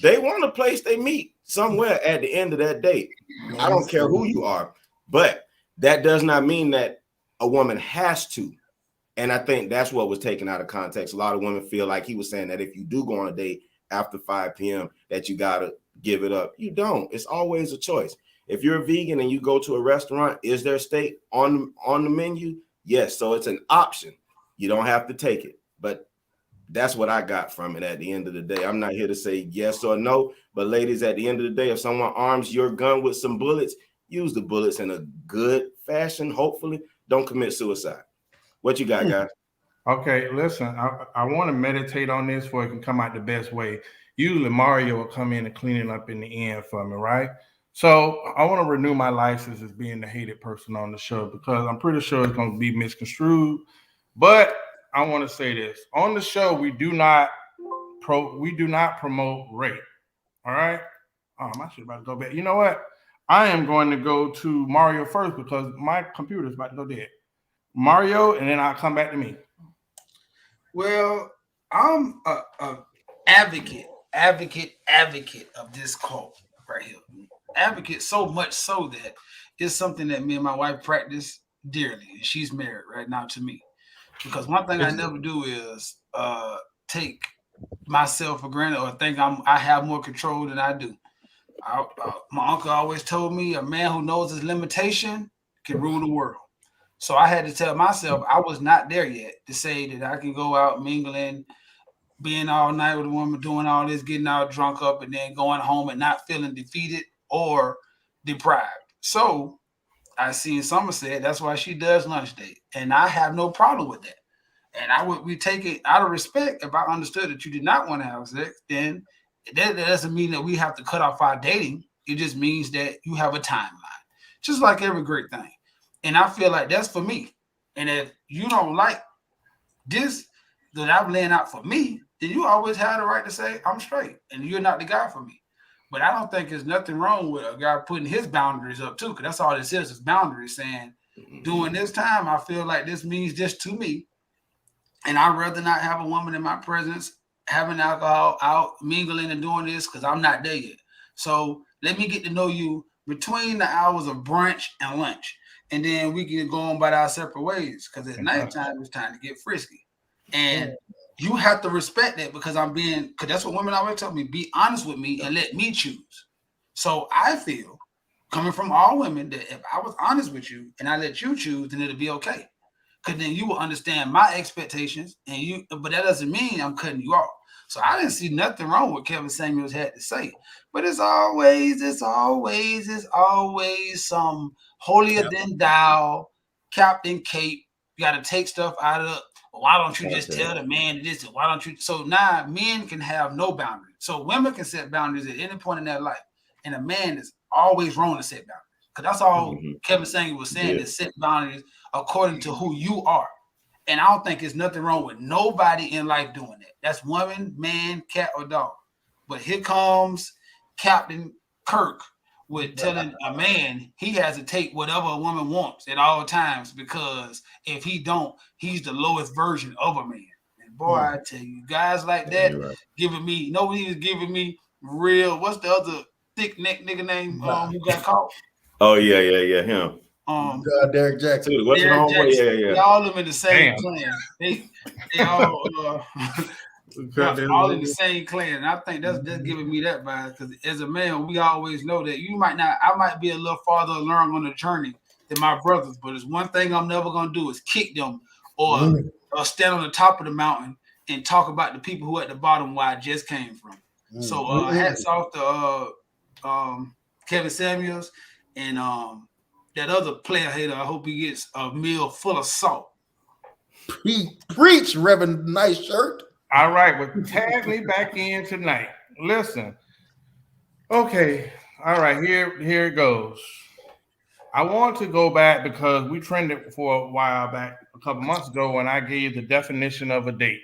they want a place they meet somewhere at the end of that date. I don't care who you are, but that does not mean that a woman has to. And I think that's what was taken out of context. A lot of women feel like he was saying that if you do go on a date after 5 p.m. that you got to give it up. You don't. It's always a choice. If you're a vegan and you go to a restaurant, is there steak on the menu? Yes. So it's an option. You don't have to take it. But that's what I got from it at the end of the day. I'm not here to say yes or no. But ladies, at the end of the day, if someone arms your gun with some bullets, use the bullets in a good fashion. Hopefully, don't commit suicide. What you got, guys? Okay, listen, I want to meditate on this before it can come out the best way. Usually Mario will come in and clean it up in the end for me, right? So I want to renew my license as being the hated person on the show, because I'm pretty sure it's going to be misconstrued. But I want to say this. On the show, we do not promote rape. All right? I should about to go back. You know what? I am going to go to Mario first because my computer is about to go dead. Mario, and then I'll come back to me. Well, I'm a advocate of this cult right here. Advocate so much so that it's something that me and my wife practice dearly. And she's married right now to me. Because one thing I never do is take myself for granted or think I have more control than I do. My uncle always told me a man who knows his limitation can rule the world. So I had to tell myself I was not there yet to say that I can go out mingling, being all night with a woman, doing all this, getting all drunk up, and then going home and not feeling defeated or deprived. So I seen Summer said that's why she does lunch date, and I have no problem with that. And we take it out of respect. If I understood that you did not want to have sex, then that doesn't mean that we have to cut off our dating. It just means that you have a timeline, just like every great thing. And I feel like that's for me. And if you don't like this that I'm laying out for me, then you always have the right to say, I'm straight and you're not the guy for me. But I don't think there's nothing wrong with a guy putting his boundaries up too, because that's all this is boundaries, saying, during this time, I feel like this means this to me. And I'd rather not have a woman in my presence having alcohol out, mingling and doing this because I'm not there yet. So let me get to know you between the hours of brunch and lunch. And then we can go on by our separate ways, because at nighttime it's time to get frisky. And you have to respect that, because because that's what women always tell me, be honest with me and let me choose. So I feel, coming from all women, that if I was honest with you and I let you choose, then it'll be okay. Because then you will understand my expectations, but that doesn't mean I'm cutting you off. So I didn't see nothing wrong with Kevin Samuels had to say. But it's always some holier than thou, Captain Cape. You got to take stuff out of, why don't you just tell the man this? Why don't you? So now men can have no boundaries. So women can set boundaries at any point in their life. And a man is always wrong to set boundaries. Because that's all Kevin Samuels was saying, is set boundaries according to who you are. And I don't think there's nothing wrong with nobody in life doing that. That's woman, man, cat, or dog. But here comes Captain Kirk with telling a man he has to take whatever a woman wants at all times, because if he don't, he's the lowest version of a man. And boy, I tell you, guys like that nobody is giving me real. What's the other thick neck nigga name who got caught? Oh yeah, him. Derek Jackson. Dude, what's Derek wrong with Jackson. yeah. They all them in the same Damn. clan. They all all in the same clan. And I think that's giving me that vibe, because as a man, we always know that I might be a little farther along on the journey than my brothers, but it's one thing I'm never gonna do is kick them or stand on the top of the mountain and talk about the people who at the bottom where I just came from. So hats off to Kevin Samuels and that other player hater. I hope he gets a meal full of salt. Preach, Reverend Nice Shirt. All right, well, tag me back in tonight. Listen. Okay. All right, here it goes. I want to go back because we trended for a while back, a couple months ago, when I gave the definition of a date.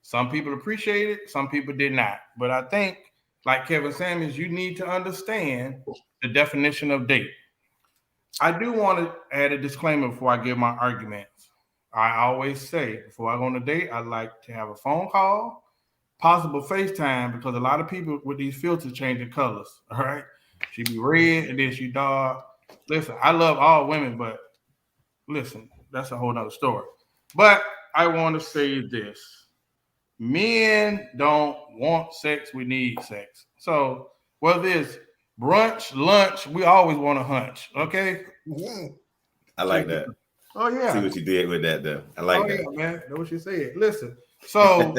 Some people appreciated it, some people did not. But I think, like Kevin Samuels, you need to understand the definition of date. I do want to add a disclaimer before I give my arguments. I always say, before I go on a date, I like to have a phone call, possible FaceTime, because a lot of people with these filters changing colors, all right? She be red and then she dark. Listen, I love all women, but listen, that's a whole nother story. But I want to say this. Men don't want sex, we need sex. So whether it's brunch, lunch, we always want a hunch, okay? I like that. Oh, yeah. See what you did with that, though. I like that. Yeah, man. That's what you said. Listen, so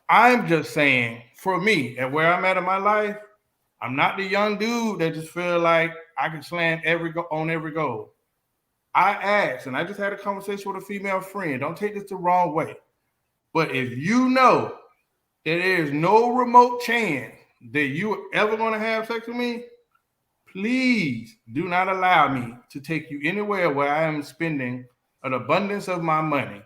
I'm just saying, for me, and where I'm at in my life, I'm not the young dude that just feel like I can slam on every goal. I asked, and I just had a conversation with a female friend. Don't take this the wrong way. But if you know that there is no remote chance that you're ever going to have sex with me, please do not allow me to take you anywhere where I am spending an abundance of my money.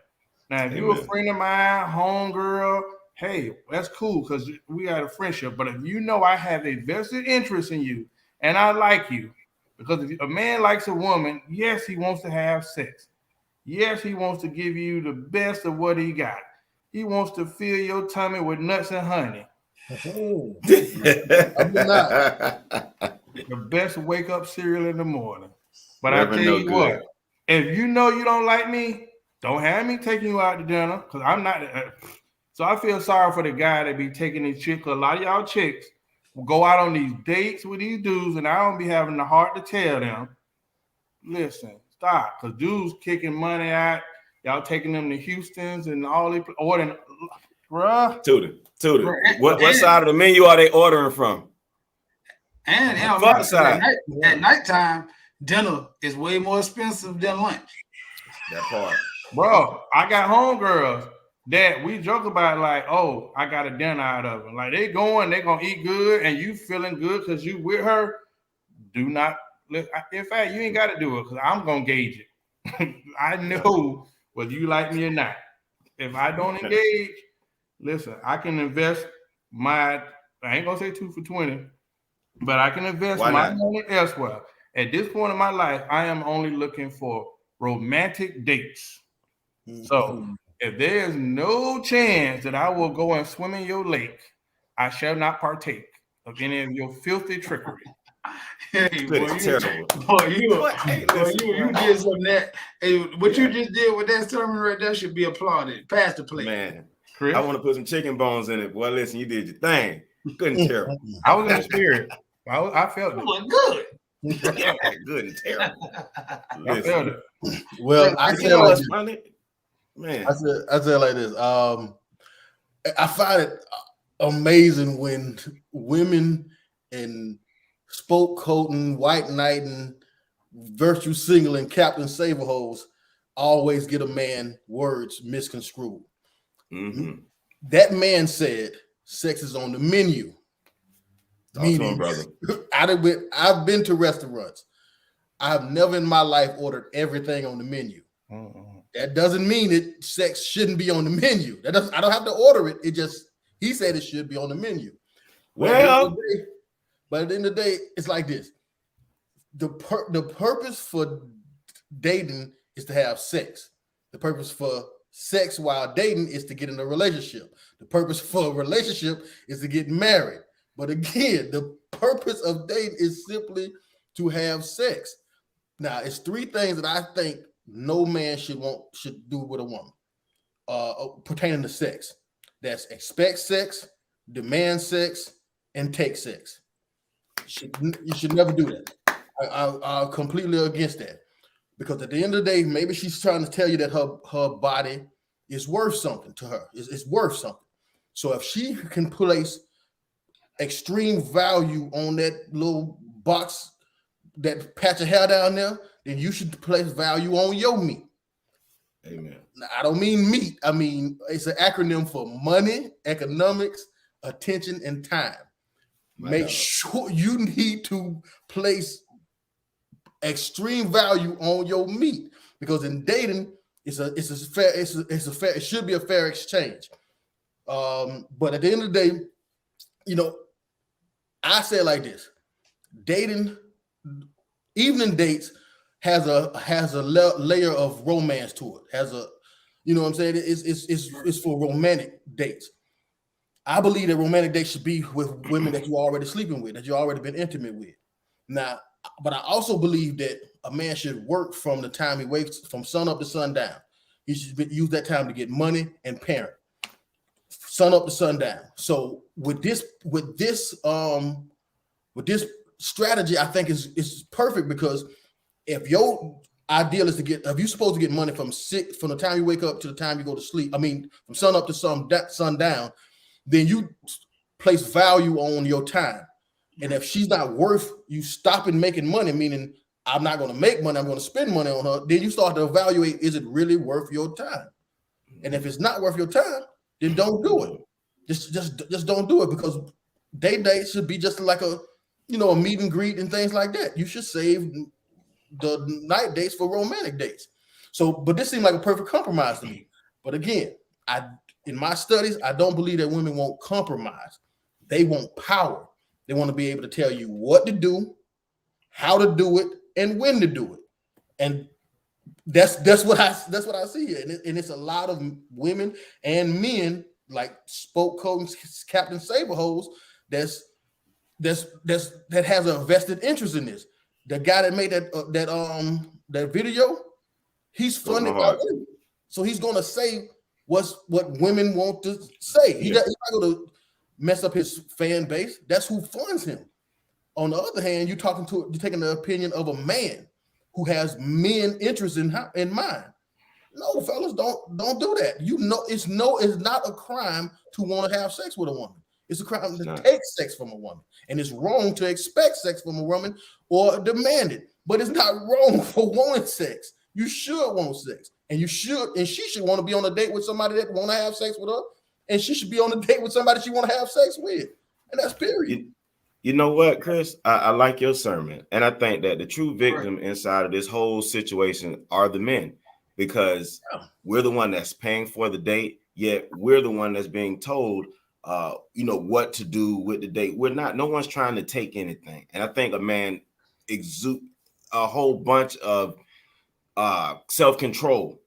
Now, if you're a friend of mine, homegirl, hey, that's cool because we got a friendship. But if you know I have a vested interest in you and I like you, because if a man likes a woman, yes, he wants to have sex. Yes, he wants to give you the best of what he got. He wants to fill your tummy with nuts and honey. The best wake up cereal in the morning. But I tell you what, if you know you don't like me, don't have me taking you out to dinner, because I'm not. So I feel sorry for the guy that be taking these chicks. A lot of y'all chicks will go out on these dates with these dudes, and I don't be having the heart to tell them, listen, stop, because dudes kicking money out. Y'all taking them to Houston's and all they ordering, bruh. Tutor. What side of the menu are they ordering from? And at nighttime, dinner is way more expensive than lunch. That part. Bro, I got homegirls that we joke about, like, oh, I got a dinner out of them. Like, they going to eat good, and you feeling good because you with her. Do not, in fact, you ain't got to do it because I'm going to gauge it. I know whether you like me or not. If I don't engage, listen, I can invest I ain't going to say 2 for 20, but I can invest my money elsewhere. At this point in my life, I am only looking for romantic dates. So if there is no chance that I will go and swim in your lake, I shall not partake of any of your filthy trickery. Hey, boy, you did some that. Hey, what you just did with that sermon right there should be applauded. Pass the plate. Man, Chris? I want to put some chicken bones in it. Boy, listen, you did your thing. Good and terrible. I was in the spirit. I felt it. Was good. Good and terrible. I felt it. Well, I said like this. Man, I said like this. I find it amazing when women and spoke coating, white knighting, virtue singling, Captain Saberhose always get a man words misconstrued. Mm-hmm. That man said sex is on the menu. Meaning, brother. I've been to restaurants. I've never in my life ordered everything on the menu. Mm-hmm. That doesn't mean sex shouldn't be on the menu. I don't have to order it. He said it should be on the menu. Well, but at the end of the day, it's like this. The purpose for dating is to have sex. The purpose for sex while dating is to get in a relationship. The purpose for a relationship is to get married. But again, the purpose of dating is simply to have sex. Now, it's three things that I think no man should do with a woman pertaining to sex. That's expect sex, demand sex, and take sex. You should never do that. I'm completely against that, because at the end of the day, maybe she's trying to tell you that her body is worth something to her. It's worth something. So if she can place extreme value on that little box, that patch of hair down there, then you should place value on your meat. Amen. Now, I don't mean meat. I mean, it's an acronym for money, economics, attention, and time. Make sure you need to place extreme value on your meat, because in dating, it should be a fair exchange. But at the end of the day, I say it like this: dating, evening dates has a layer of romance to it. Has a, what I'm saying? It's for romantic dates. I believe that romantic dates should be with women that you're already sleeping with, that you've already been intimate with. Now, but I also believe that a man should work from the time he wakes, from sun up to sundown. He should use that time to get money and parent. Sun up to sundown. So with this strategy, I think is perfect, because if your ideal is if you're supposed to get money from the time you wake up to the time you go to sleep, I mean, from sun up to sundown, then you place value on your time. And if she's not worth you stopping making money, meaning I'm not going to make money, I'm going to spend money on her, then you start to evaluate, is it really worth your time? And if it's not worth your time, then don't do it. Just don't do it, because date should be just like a meet and greet and things like that. You should save the night dates for romantic dates. So, but this seemed like a perfect compromise to me. But again, in my studies, I don't believe that women won't compromise. They want power. They want to be able to tell you what to do, how to do it, and when to do it. And that's what I see here. And it's a lot of women and men, like Spoke Coach Captain Saberhose, that has a vested interest in this. The guy that made that video, he's funded by women, so he's gonna say what women want to say. He's not going to mess up his fan base. That's who funds him. On the other hand, you're taking the opinion of a man who has men interest in mind. No, fellas, don't do that. It's not a crime to want to have sex with a woman. It's a crime to take sex from a woman, and it's wrong to expect sex from a woman or demand it. But it's not wrong for wanting sex. You should want sex, and she should want to be on a date with somebody that want to have sex with her, and she should be on a date with somebody she want to have sex with, and that's period. You know what, Chris? I like your sermon, and I think that the true victim inside of this whole situation are the men, because we're the one that's paying for the date, yet we're the one that's being told, what to do with the date. No one's trying to take anything, and I think a man exudes a whole bunch of self-control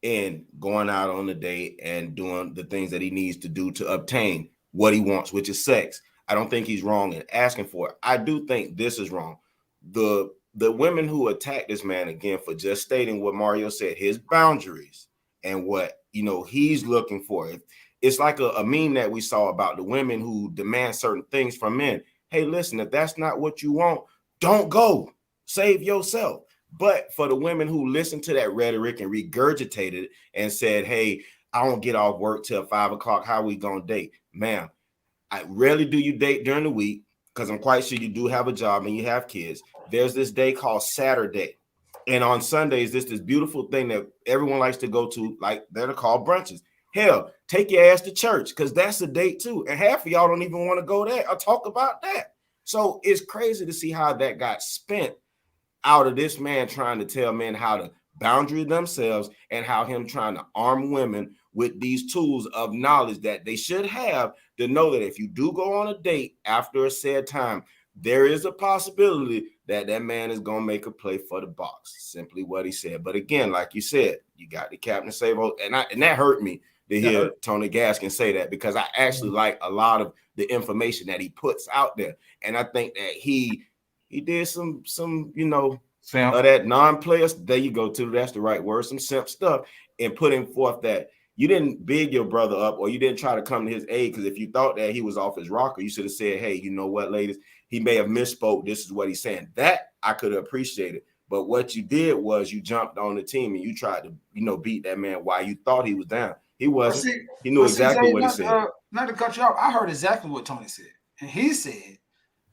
in going out on a date and doing the things that he needs to do to obtain what he wants, which is sex. I don't think he's wrong in asking for it. I do think this is wrong. The women who attack this man, again, for just stating what Mario said, his boundaries and what he's looking for. It's like a meme that we saw about the women who demand certain things from men. Hey, listen, if that's not what you want, don't go. Save yourself. But for the women who listened to that rhetoric and regurgitated it and said, hey, I don't get off work till 5 o'clock, how we gonna date? Ma'am, I rarely do you date during the week, because I'm quite sure you do have a job and you have kids. There's this day called Saturday. And on Sundays, this beautiful thing that everyone likes to go to, like they're called brunches. Hell, take your ass to church, because that's a date too. And half of y'all don't even want to go there or talk about that. So it's crazy to see how that got spent out of this man trying to tell men how to boundary themselves, and how him trying to arm women with these tools of knowledge that they should have to know that if you do go on a date after a said time, there is a possibility that man is going to make a play for the box. Simply what he said. But again, like you said, you got the Captain Sabo, and that hurt me to hear Tony Gaskin say that, because I actually like a lot of the information that he puts out there. And I think that he He did some Simp. that non-players. There you go, too. That's the right word. Some simp stuff, and putting forth that you didn't big your brother up, or you didn't try to come to his aid. Because if you thought that he was off his rocker, you should have said, "Hey, you know what, ladies? He may have misspoke. This is what he's saying." That I could have appreciated. But what you did was you jumped on the team and you tried to, beat that man while you thought he was down. He wasn't. He knew exactly what he said. Not to cut you off, I heard exactly what Tony said. And he said,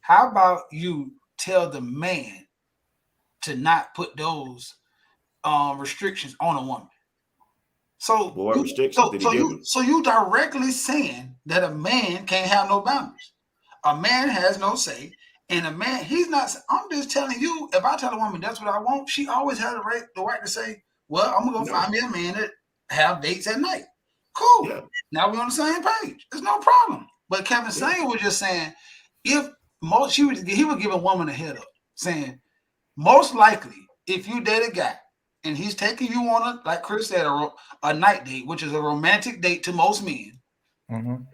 how about you tell the man to not put those restrictions on a woman? So, what restrictions did he give you? So you directly saying that a man can't have no boundaries. A man has no say. And a man, he's not. I'm just telling you, if I tell a woman that's what I want, she always has the right to say, well, I'm going to go find me a man that have dates at night. Cool. Yeah. Now we're on the same page. There's no problem. But Kevin Sanger was just saying, he would give a woman a head up, saying, most likely, if you date a guy and he's taking you on like Chris said, a night date, which is a romantic date to most men,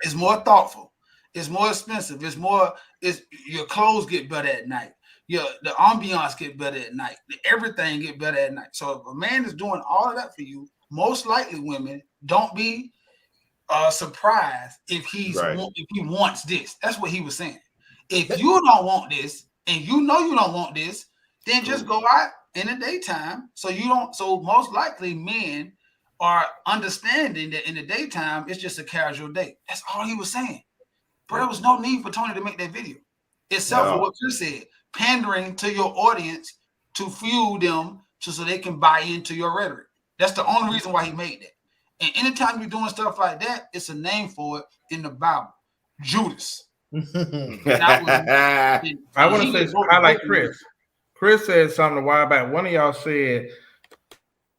it's more thoughtful. It's more expensive. Your clothes get better at night. The ambiance get better at night. Everything get better at night. So if a man is doing all of that for you, most likely women don't be surprised if if he wants this. That's what he was saying. If you don't want this and you know you don't want this, then just go out in the daytime. So most likely men are understanding that in the daytime it's just a casual date. That's all he was saying. But there was no need for Tony to make that video. Except for what Chris said, pandering to your audience to fuel them so they can buy into your rhetoric. That's the only reason why he made that. And anytime you're doing stuff like that, it's a name for it in the Bible. Judas. I want to say, I like Chris. Chris said something a while back. One of y'all said,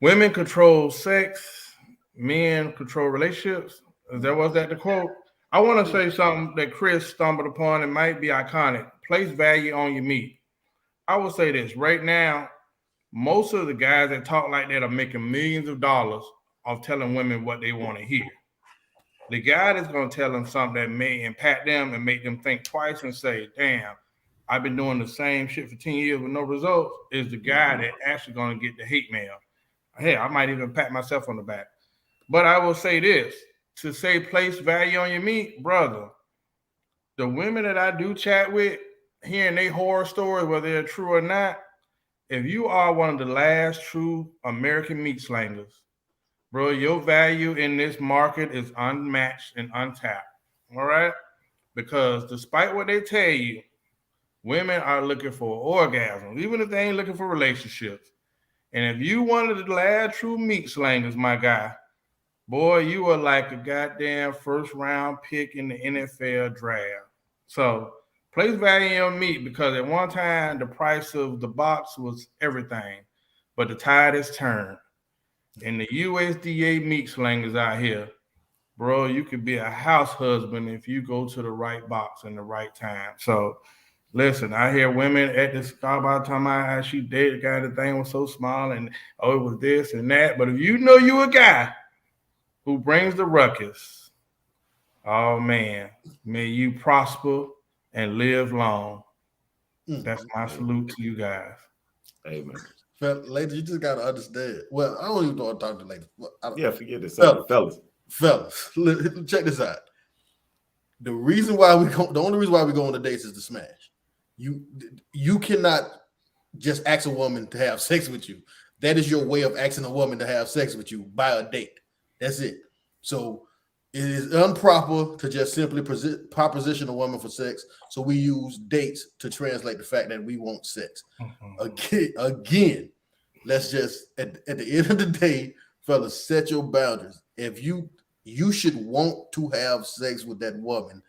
women control sex, men control relationships. Was that the quote? I want to say something that Chris stumbled upon and might be iconic. Place value on your meat. I will say this right now. Most of the guys that talk like that are making millions of dollars off telling women what they want to hear. The guy that's going to tell them something that may impact them and make them think twice and say, damn, I've been doing the same shit for 10 years with no results, is the guy that actually going to get the hate mail. Hey, I might even pat myself on the back. But I will say this. To say place value on your meat, brother, the women that I do chat with, hearing their horror stories, whether they're true or not, if you are one of the last true American meat slangers, bro, your value in this market is unmatched and untapped, all right? Because despite what they tell you, women are looking for orgasms, even if they ain't looking for relationships. And if you one of the last true meat slangers, my guy, boy, you are like a goddamn first round pick in the NFL draft. So place value in your meat, because at one time the price of the box was everything, but the tide has turned. And the USDA meat slangers out here, bro, you could be a house husband if you go to the right box in the right time. So listen, I hear women at the Starbucks talking about how she dated a guy, the thing was so small and it was this and that. But if you know you a guy who brings the ruckus, oh man, may you prosper and live long. That's my salute to you guys. Amen. Ladies, you just gotta understand. Well, I don't even know what to talk to ladies. Forget this. Fellas, check this out. The only reason why we go on the dates is to smash. You cannot just ask a woman to have sex with you. That is your way of asking a woman to have sex with you by a date. That's it. So it is improper to just simply proposition a woman for sex. So we use dates to translate the fact that we want sex. Again, let's just at the end of the day, fellas, set your boundaries. If you should want to have sex with that woman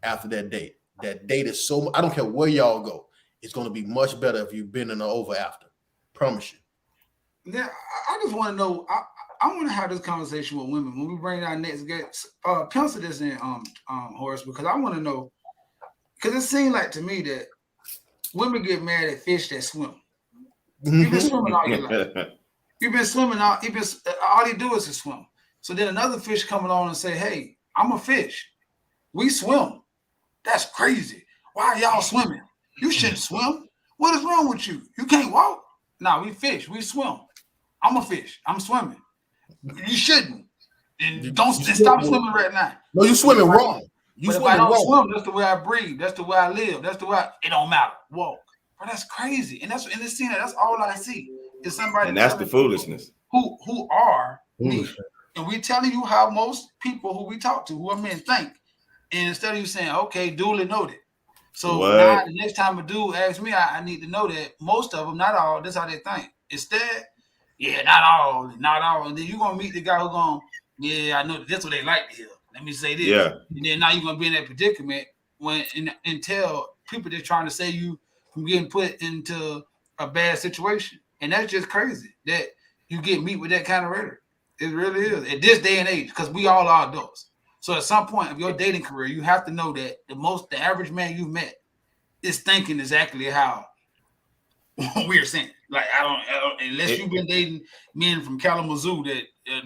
after that date. That date is so, I don't care where y'all go. It's going to be much better if you've been in her over after. Promise you. Yeah, I just want to know. I want to have this conversation with women when we bring our next guest. Pencil this in, Horace, because I want to know. Because it seems like to me that women get mad at fish that swim. You've been swimming all your life. You've been swimming all you do is to swim. So then another fish come along and say, "Hey, I'm a fish. We swim. That's crazy. Why are y'all swimming? You shouldn't swim. What is wrong with you? You can't walk? No, we fish. We swim. I'm a fish. I'm swimming. You shouldn't. And stop swimming right now. No, you swimming wrong. But if I don't swim, that's the way I breathe. That's the way I live. That's the way it don't matter. Walk. But that's crazy. And that's in this scene, that's all I see. Is somebody, and that's the foolishness. Who are me. And we telling you how most people who we talk to, who are men, think. And instead of you saying, okay, duly noted. So now the next time a dude asks me, I need to know that most of them, not all, that's how they think. Instead, yeah, not all. And then you're going to meet the guy who's going, yeah, I know that's what they like to hear. Let me say this. Yeah. And then now you're going to be in that predicament when and tell people they're trying to save you from getting put into a bad situation. And that's just crazy that you get meet with that kind of rhetoric. It really is. At this day and age, because we all are adults. So at some point of your dating career, you have to know that the average man you've met is thinking exactly how we're saying. Like I don't unless you've been dating men from Kalamazoo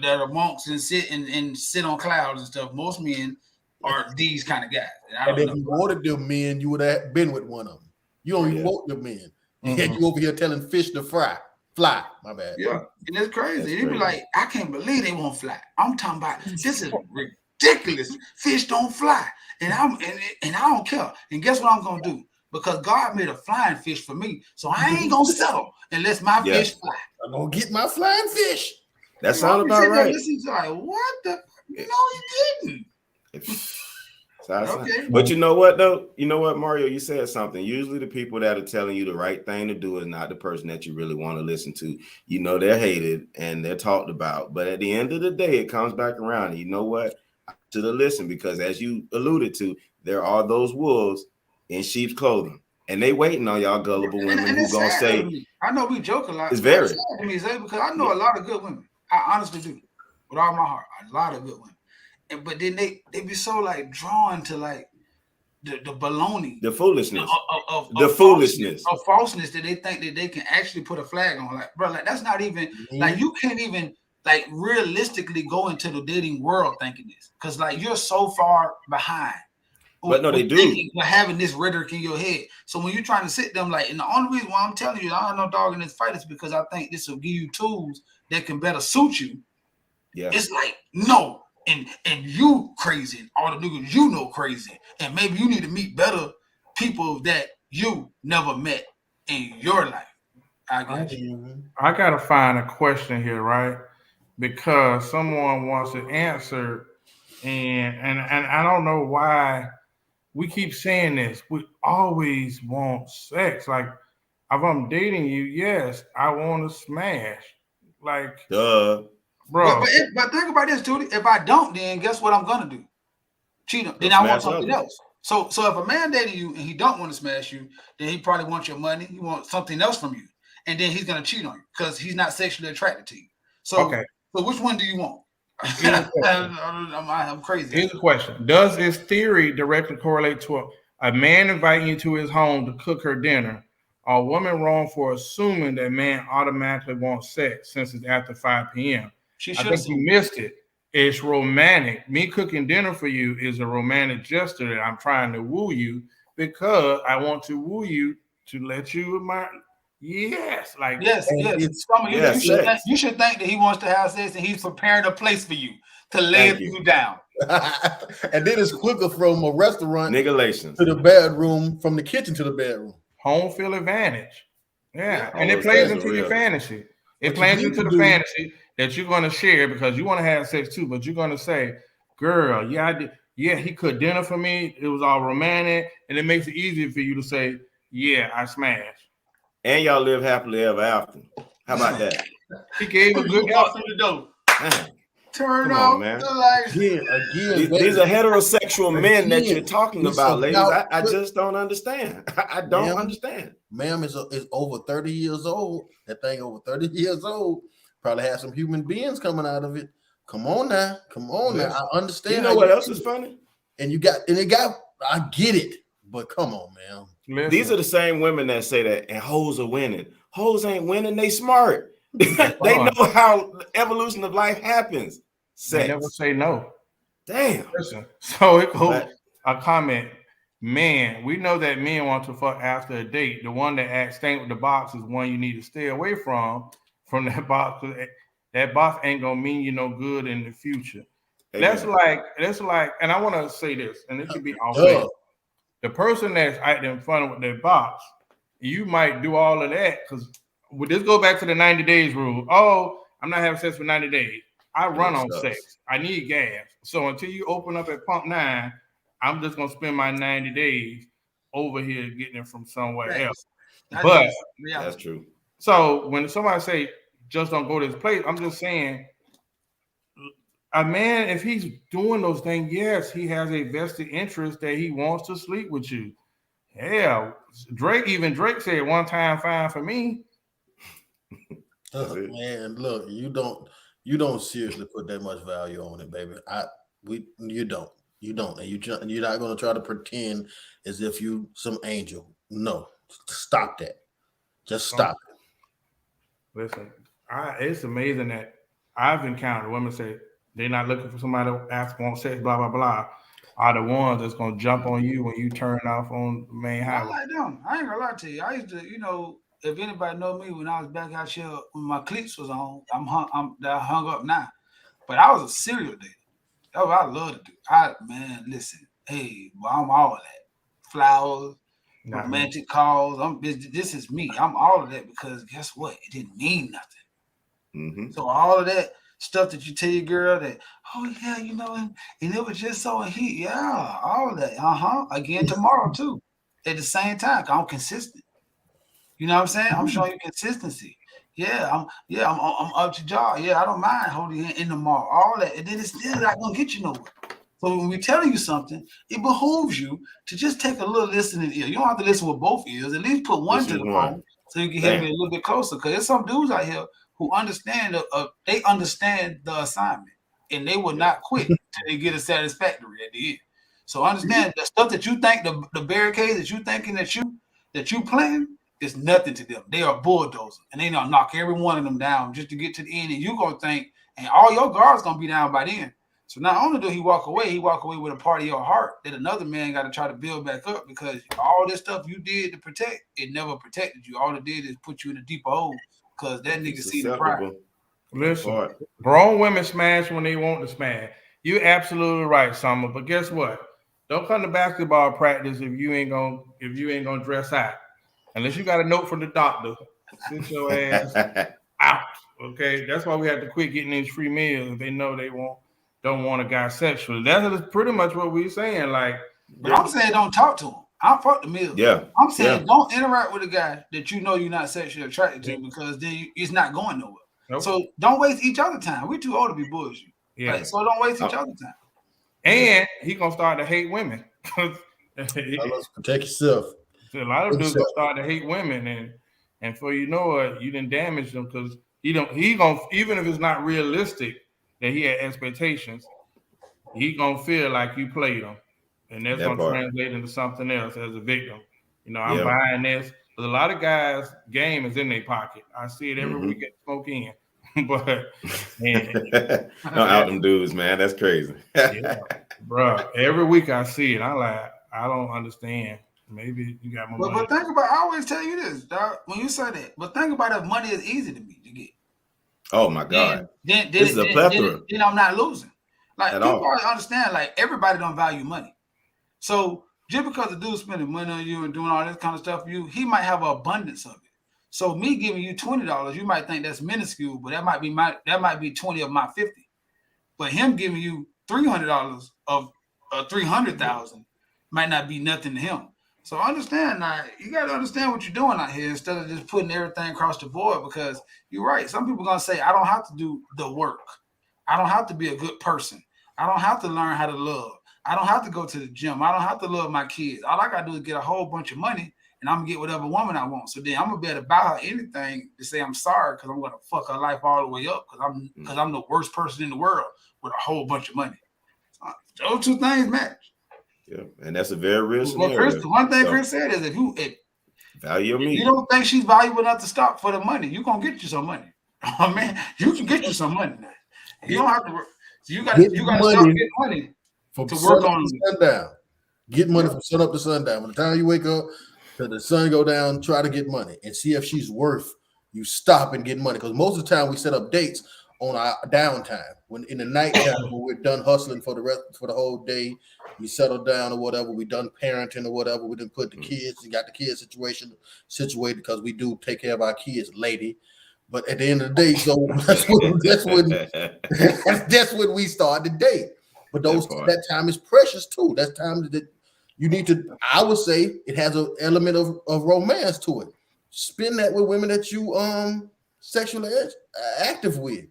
that are monks and sit on clouds and stuff. Most men are these kind of guys. And if you wanted them men, you would have been with one of them. You don't even want them men. Mm-hmm. And you over here telling fish to fly. My bad. Yeah, and it's crazy. And you be like, I can't believe they won't fly. I'm talking about this is ridiculous. Fish don't fly, and I don't care. And guess what I'm gonna do? Because God made a flying fish for me, so I ain't gonna settle unless my fish fly. I'm gonna get my flying fish. That sounds about right. Listen to like, what the? No, you didn't. Okay. But you know what though? You know what, Mario? You said something. Usually the people that are telling you the right thing to do is not the person that you really want to listen to. You know they're hated and they're talked about. But at the end of the day, it comes back around. And you know what? I should have listened because as you alluded to, there are those wolves in sheep's clothing. And they waiting on y'all gullible women who gonna say, I know we joke a lot. It's very sad to me, Zay, because I know a lot of good women. I honestly do. With all my heart. A lot of good women. But then they be so like drawn to like the baloney, the foolishness, of foolishness of falseness that they think that they can actually put a flag on. Like, bro, like that's not even like you can't even like realistically go into the dating world thinking this because like you're so far behind. But no, they do. But having this rhetoric in your head. So when you're trying to sit them like, and the only reason why I'm telling you I don't know dog in this fight is because I think this will give you tools that can better suit you. Yeah, it's like no. And you crazy, and all the niggas you know crazy, and maybe you need to meet better people that you never met in your life. I got you. I gotta find a question here, right? Because someone wants it answered, and I don't know why we keep saying this. We always want sex. Like if I'm dating you, yes, I want to smash. Like bro. But think about this, Tootie. If I don't, then guess what I'm gonna do? Cheat him. Then I want something else. So if a man dating you and he don't want to smash you, then he probably wants your money. He wants something else from you, and then he's gonna cheat on you because he's not sexually attracted to you. So so which one do you want? I'm crazy. Here's the question: does this theory directly correlate to a man inviting you to his home to cook her dinner? Are women wrong for assuming that man automatically wants sex since it's after 5 p.m.? I think you missed it. It's romantic. Me cooking dinner for you is a romantic gesture that I'm trying to woo you because I want to woo you to let you admire. Yes, like yes. You should think that he wants to have sex and he's preparing a place for you to lay you down. And then it's quicker from a restaurant to the bedroom, from the kitchen to the bedroom. Home field advantage. Yeah. And it plays into your fantasy. It plays into the fantasy that you're going to share because you want to have sex too, but you're going to say, girl, yeah, I did. Yeah, he cooked dinner for me. It was all romantic. And it makes it easier for you to say, yeah, I smashed. And y'all live happily ever after. How about that? He gave a good walk through the door. Turn off the lights. Again, these are heterosexual men that you're talking about, ladies. I just don't understand. I don't understand. Ma'am is over 30 years old. That thing over 30 years old. Probably has some human beings coming out of it. Come on now. I understand. You know what else is funny? I get it, but come on, man. Listen. These are the same women that say that, and hoes are winning. Hoes ain't winning, they smart. They know how the evolution of life happens. They never say no. Damn. Listen, so it goes a comment. man, we know that men want to fuck after a date. The one that staying with the box is one you need to stay away from that box. That box ain't gonna mean you no good in the future. That's Amen. like, and I want to say this, and this could be off base. The person that's out there in front of their box, you might do all of that because would this go back to the 90 days rule? Oh, I'm not having sex for 90 days. I run on sex. I need gas. So until you open up at pump 9, I'm just gonna spend my 90 days over here getting it from somewhere else. But that's true. So when somebody say just don't go to this place, I'm just saying a man, if he's doing those things, yes, he has a vested interest that he wants to sleep with you. Yeah, Drake said one time fine for me. Man, look, you don't seriously put that much value on it, baby. You don't, and you're not gonna try to pretend as if you some angel. No, stop that. Just stop it. Listen, it's amazing that I've encountered women say they're not looking for somebody to want sex, blah blah blah. Are the ones that's gonna jump on you when you turn off on the main highway? I like them. I ain't gonna lie to you. I used to, if anybody know me when I was back out here when my cleats was on, I'm hung up now. But I was a serial dater. That's what I love to do. Listen, hey, well, I'm all of that. Flowers, romantic calls. This is me. I'm all of that because guess what? It didn't mean nothing. So all of that stuff that you tell your girl that, oh yeah, and it was just so heat. Yeah, all of that. Again tomorrow too. At the same time, 'cause I'm consistent. You know what I'm saying? I'm showing you consistency. I'm up to job. Yeah, I don't mind holding you in the mall. All that. And then it's still not gonna get you nowhere. So when we telling you something, it behooves you to just take a little listening ear. You don't have to listen with both ears. At least put one to the phone so you can hear me a little bit closer. Because there's some dudes out here who understand they understand the assignment and they will not quit till they get a satisfactory at the end. So understand the stuff that you think the barricades that you thinking that you planning is nothing to them. They are bulldozers and they gonna knock every one of them down just to get to the end. And you gonna think, and all your guards gonna be down by then. So not only do he walk away with a part of your heart that another man got to try to build back up because all this stuff you did to protect, it never protected you. All it did is put you in a deeper hole because that nigga see the pride. Listen, grown women smash when they want to smash. You're absolutely right, Summer. But guess what? Don't come to basketball practice if you ain't gonna dress out. Unless you got a note from the doctor, sit your ass out. Okay, that's why we have to quit getting these free meals if they know they don't want a guy sexually. That's pretty much what we're saying. Like, but I'm saying don't talk to him. I'm fuck the meal. Yeah, I'm saying don't interact with a guy that you know you're not sexually attracted to because then it's not going nowhere. Nope. So don't waste each other time. We too old to be bullshit. Yeah. Right? So don't waste each other time. And he gonna start to hate women. Let's protect yourself. A lot of dudes gonna start to hate women, and for you know what, you didn't damage them because he gonna even if it's not realistic that he had expectations, he gonna feel like you played him, and that's gonna translate into something else as a victim. I'm buying this. But a lot of guys' game is in their pocket. I see it every week at Smoke In. But don't out them dudes, man. That's crazy. Bro, every week I see it. I don't understand. Maybe you got more money. But think about, I always tell you this, dog, when you say that, but think about if money is easy to me to get. Oh my God. Then this is a plethora. Then I'm not losing. Like people always understand, like everybody don't value money. So just because the dude's spending money on you and doing all this kind of stuff for you, he might have an abundance of it. So me giving you $20, you might think that's minuscule, but that might be 20 of my 50. But him giving you $300 of 300,000 might not be nothing to him. So understand now, you got to understand what you're doing out here instead of just putting everything across the board because you're right. Some people are going to say, I don't have to do the work. I don't have to be a good person. I don't have to learn how to love. I don't have to go to the gym. I don't have to love my kids. All I got to do is get a whole bunch of money and I'm going to get whatever woman I want. So then I'm going to be able to buy her anything to say I'm sorry because I'm going to fuck her life all the way up because I'm the worst person in the world with a whole bunch of money. Those two things match. Yeah, and that's a very real scenario. Chris, one thing Chris said is if value me, you don't think she's valuable enough to stop for the money, you're gonna get you some money. Oh man, you can get you some money now. You don't have to work. So you got to start getting money to work on sundown. Get money from sun up to sundown. By the time you wake up till the sun go down, try to get money and see if she's worth you stop and get money. Because most of the time we set up dates on our downtime. When in the nighttime when we're done hustling for the whole day, we settle down or whatever. We done parenting or whatever. We done put the kids and got the kids situation situated because we do take care of our kids, lady. But at the end of the day, so that's when we start the day. But that time is precious too. That's time that you need to. I would say it has an element of romance to it. Spend that with women that you sexually active with.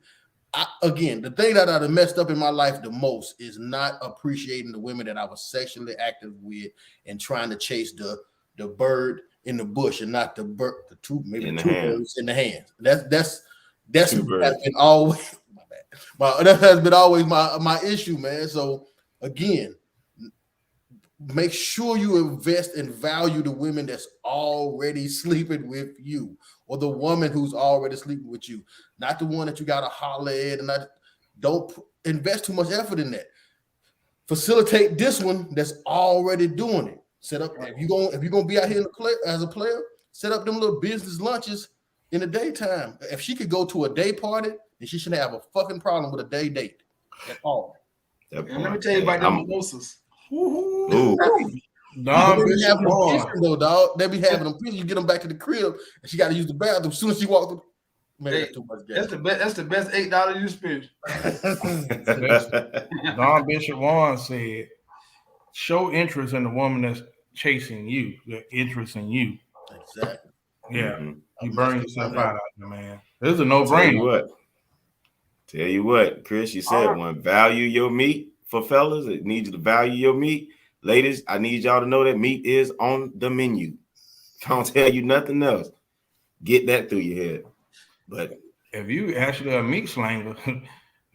Again, the thing that I messed up in my life the most is not appreciating the women that I was sexually active with and trying to chase the bird in the bush and not the two birds in the hands. That's has been always that has been always my issue, man. So again, make sure you invest and value the women that's already sleeping with you, or the woman who's already sleeping with you, not the one that you got to holler at. And don't invest too much effort in that. Facilitate this one that's already doing it. Set up if you're gonna be out here as a player, set up them little business lunches in the daytime. If she could go to a day party, then she shouldn't have a fucking problem with a day date at all. And let me tell you about them mimosas. Don Bishop though, dog. They be having them pissing. You get them back to the crib, and she got to use the bathroom as soon as she walks through. Maybe that's too much gas. That's the best $8 you spend. Don Bishop Warren said, "Show interest in the woman that's chasing you. The interest in you." Exactly. Yeah, you burn yourself out there, man. This is a no-brainer. Tell you what, Chris, you said one. Value your meat. For fellas, it needs you to value your meat. Ladies, I need y'all to know that meat is on the menu. Can't tell you nothing else. Get that through your head. But if you actually a meat slanger,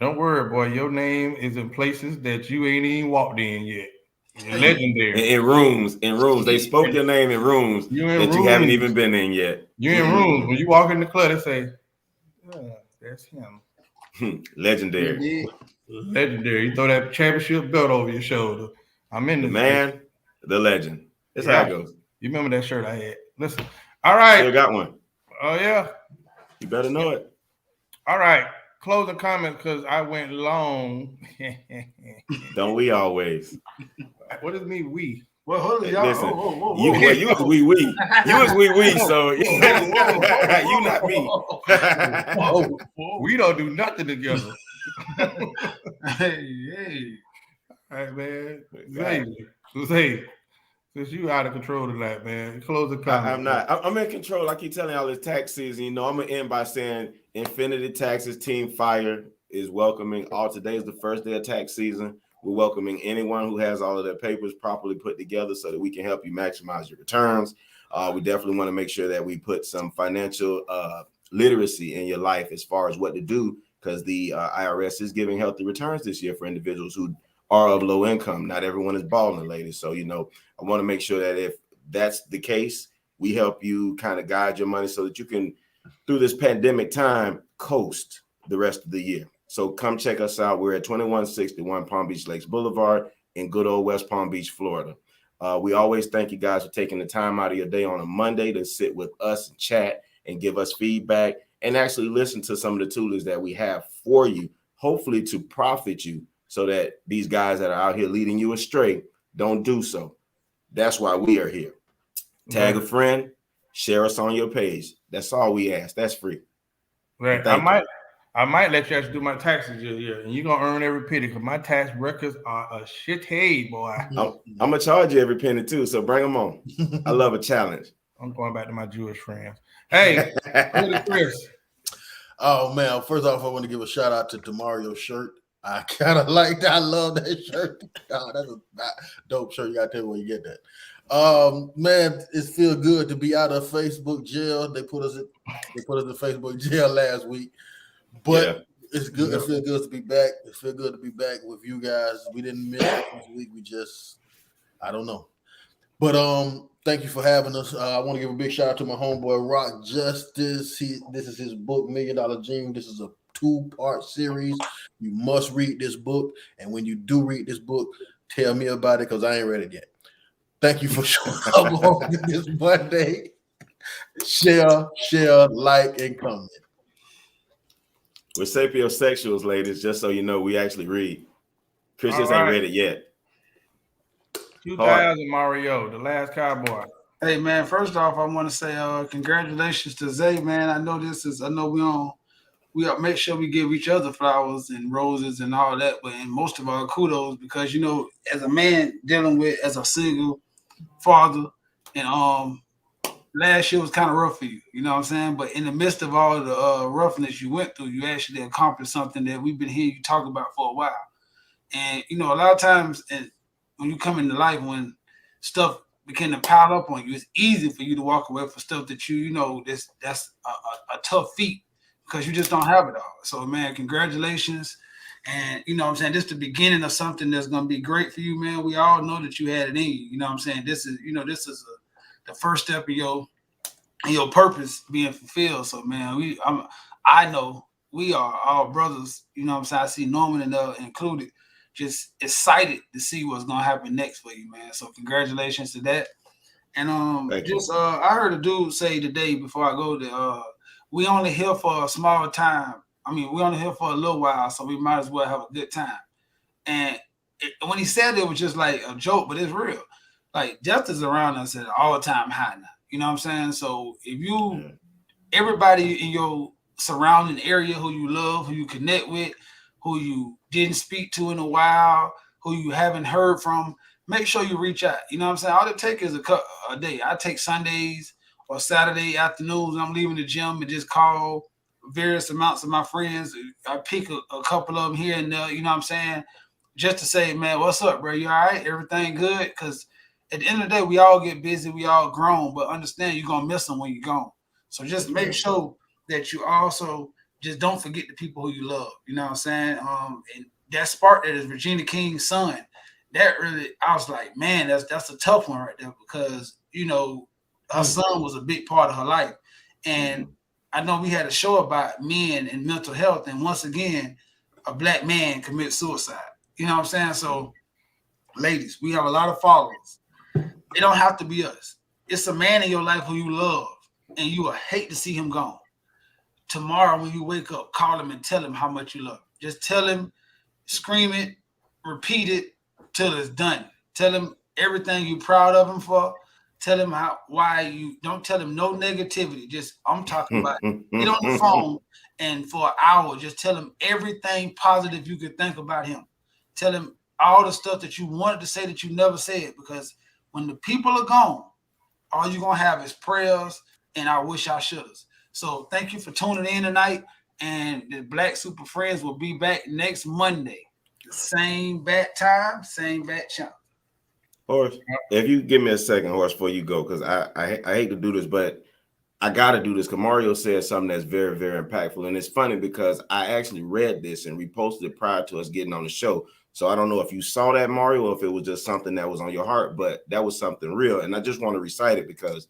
don't worry, boy. Your name is in places that you ain't even walked in yet. You're legendary. In rooms. They spoke your name in rooms you haven't even been in yet. You're in rooms. When you walk in the club, they say, that's him. Legendary. You throw that championship belt over your shoulder. I'm in this. Man, the legend. That's how it goes. You remember that shirt I had? Listen. All right. Still got one. Oh, yeah. You better know it. All right. Closing comments because I went long. Don't we always? What does it mean, we? Well, hold on, y'all. Listen, you was we. You was we, so you not me. We don't do nothing together. Hey. All right, man. Hey, since you out of control tonight, man. Close the comment. I'm not. I'm in control. I keep telling y'all it's tax season. You know, I'm gonna end by saying Infinity Taxes Team Fire is welcoming all. Today is the first day of tax season. We're welcoming anyone who has all of their papers properly put together so that we can help you maximize your returns. We definitely want to make sure that we put some financial literacy in your life as far as what to do, because the IRS is giving healthy returns this year for individuals who are of low income. Not everyone is balling, ladies. So, you know, I want to make sure that if that's the case, we help you kind of guide your money so that you can, through this pandemic time, coast the rest of the year. So come check us out. We're at 2161 Palm Beach Lakes Boulevard in good old West Palm Beach, Florida. We always thank you guys for taking the time out of your day on a Monday to sit with us and chat and give us feedback and actually listen to some of the tools that we have for you, hopefully to profit you so that these guys that are out here leading you astray don't do so. That's why we are here. Tag a friend, share us on your page. That's all we ask. That's free. Right. I might let you actually do my taxes this year, and you're gonna earn every penny because my tax records are a shit hate, boy. I'm gonna charge you every penny too, so bring them on. I love a challenge. I'm going back to my Jewish friends. Hey, Chris. Oh man! First off, I want to give a shout out to Demario's shirt. I kind of like that. I love that shirt. Oh, that's a dope shirt. You gotta tell me where you get that. Man, it feels good to be out of Facebook jail. They put us in Facebook jail last week. But it's good. It feels good to be back. It feels good to be back with you guys. We didn't miss it this week. I don't know. But thank you for having us. I want to give a big shout out to my homeboy Rock Justice. This is his book, $1 Million Dream. This is a 2-part series. You must read this book. And when you do read this book, tell me about it because I ain't read it yet. Thank you for showing up on this Monday. Share, like, and comment. We're sapiosexuals, ladies, just so you know, we actually read. Chris All just ain't right. read it yet. 2000 Mario, the last cowboy. Hey man, first off, I want to say congratulations to Zay, man. I know we make sure we give each other flowers and roses and all that, but and most of all kudos, because as a man dealing with as a single father, and last year was kind of rough for you, you know what I'm saying? But in the midst of all the roughness you went through, you actually accomplished something that we've been hearing you talk about for a while. And a lot of times, when you come into life, when stuff begin to pile up on you, it's easy for you to walk away from stuff that that's a tough feat, because you just don't have it all. So, man, congratulations. And you know what I'm saying, this is the beginning of something that's gonna be great for you, man. We all know that you had it in you. You know what I'm saying? This is the first step of your purpose being fulfilled. So, man, I know we are all brothers. You know what I'm saying? I see Norman and included, just excited to see what's gonna happen next for you, man. So congratulations to that. And I heard a dude say today before I go that we only here for a small time. I mean, we only here for a little while, so we might as well have a good time. And when he said it was just like a joke, but it's real. Like, death is around us at an all-time high now. You know what I'm saying? So if everybody in your surrounding area who you love, who you connect with, who you didn't speak to in a while, who you haven't heard from, make sure you reach out. You know what I'm saying? All it takes is a day. I take Sundays or Saturday afternoons when I'm leaving the gym and just call various amounts of my friends. I pick a couple of them here and there, you know what I'm saying? Just to say, man, what's up, bro? You all right? Everything good? Because at the end of the day, we all get busy. We all grown, but understand you're going to miss them when you're gone. So just make sure that you also just don't forget the people who you love. You know what I'm saying? And that spark that is Regina King's son, that really, I was like, man, that's a tough one right there, because, her son was a big part of her life. And I know we had a show about men and mental health. And once again, a black man commits suicide. You know what I'm saying? So, ladies, we have a lot of followers. It don't have to be us. It's a man in your life who you love, and you will hate to see him gone. Tomorrow when you wake up, call him and tell him how much you love him. Just tell him, scream it, repeat it till it's done. Tell him everything you're proud of him for. Tell him why you don't tell him no negativity. Just, I'm talking about, get on the phone and for an hour, just tell him everything positive you could think about him. Tell him all the stuff that you wanted to say that you never said, because when the people are gone, all you're going to have is prayers and I wish I should have. So thank you for tuning in tonight. And the Black Super Friends will be back next Monday. The same bat time, same bat channel. Horace, if you give me a second, Horace, before you go, because I hate to do this, but I got to do this because Mario said something that's very, very impactful. And it's funny because I actually read this and reposted it prior to us getting on the show. So I don't know if you saw that, Mario, or if it was just something that was on your heart, but that was something real. And I just want to recite it because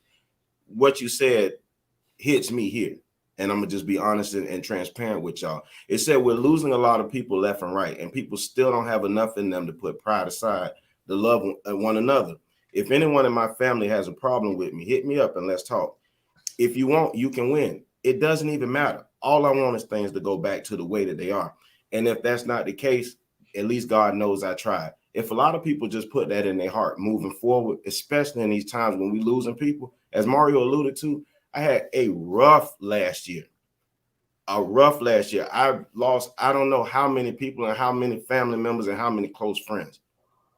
what you said hits me here. And I'm going to just be honest and transparent with y'all. It said we're losing a lot of people left and right, and people still don't have enough in them to put pride aside to love one another. If anyone in my family has a problem with me, hit me up and let's talk. If you want, you can win. It doesn't even matter. All I want is things to go back to the way that they are. And if that's not the case, at least God knows I tried. If a lot of people just put that in their heart moving forward, especially in these times when we losing people, as Mario alluded to, I had a rough last year. I lost, I don't know how many people and how many family members and how many close friends.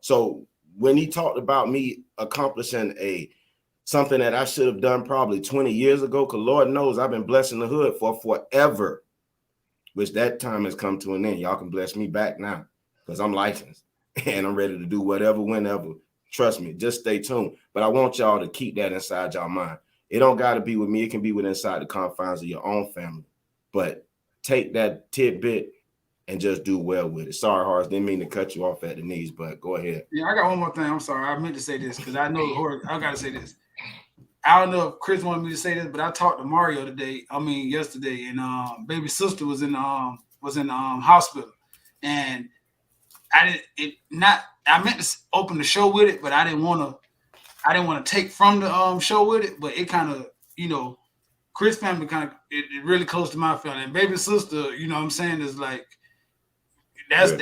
So when he talked about me accomplishing something that I should have done probably 20 years ago, because Lord knows I've been blessing the hood for forever, which that time has come to an end. Y'all can bless me back now because I'm licensed and I'm ready to do whatever, whenever. Trust me, just stay tuned. But I want y'all to keep that inside y'all mind. It don't got to be with me. It can be with inside the confines of your own family. But take that tidbit and just do well with it. Sorry, Horace, didn't mean to cut you off at the knees, but go ahead. Yeah, I got one more thing. I'm sorry. I meant to say this because I know I got to say this. I don't know if Chris wanted me to say this, but I talked to Mario yesterday, and baby sister was in hospital, and I meant to open the show with it, but I didn't want to I didn't want to take from the show with it, but it kind of, you know, Chris family kind of it really close to my family. And baby sister, you know what I'm saying, is like that's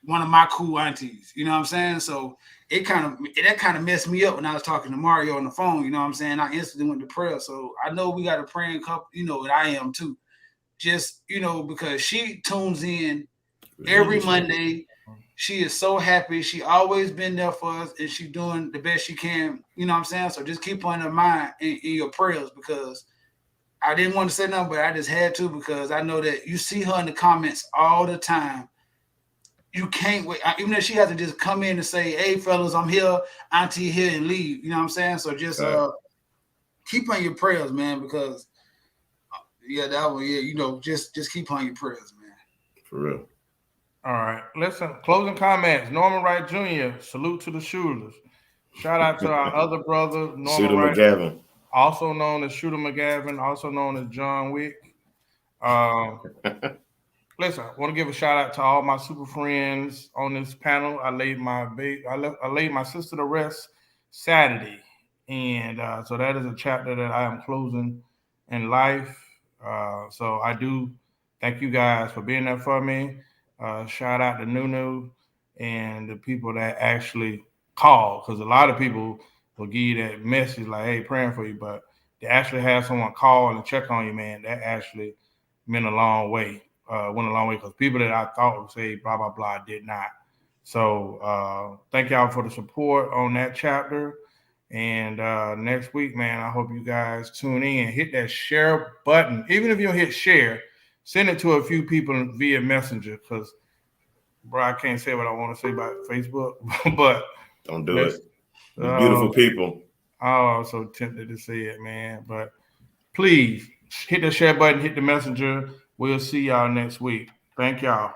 one of my cool aunties. You know what I'm saying? So that kind of messed me up when I was talking to Mario on the phone. You know what I'm saying? I instantly went to prayer. So I know we got a praying couple. You know, and I am too. Just because she tunes in every Monday. She is so happy. She always been there for us, and she doing the best she can. You know what I'm saying? So just keep her in her mind in your prayers, because I didn't want to say nothing, but I just had to, because I know that you see her in the comments all the time. You can't wait. Even if she has to just come in and say, "Hey, fellas, I'm here, auntie here," and leave. You know what I'm saying? So just keep on your prayers, man, because just keep on your prayers, man. For real. All right. Listen, closing comments. Norman Wright Jr., salute to the shooters. Shout out to our other brother, Norman Shooter Wright, McGavin. also known as Shooter McGavin, also known as John Wick. Listen, I want to give a shout out to all my super friends on this panel. I laid my sister to rest Saturday, and so that is a chapter that I am closing in life. So I do thank you guys for being there for me. Shout out to Nunu and the people that actually call, because a lot of people will give you that message like, "Hey, praying for you," but to actually have someone call and check on you, man, that actually went a long way, because people that I thought would say blah blah blah did not. So thank y'all for the support on that chapter. And next week, man, I hope you guys tune in, hit that share button. Even if you don't hit share, send it to a few people via Messenger, because, bro, I can't say what I want to say about Facebook, but don't do it. You beautiful people. I'm so tempted to say it, man. But please hit the share button, hit the Messenger. We'll see y'all next week. Thank y'all.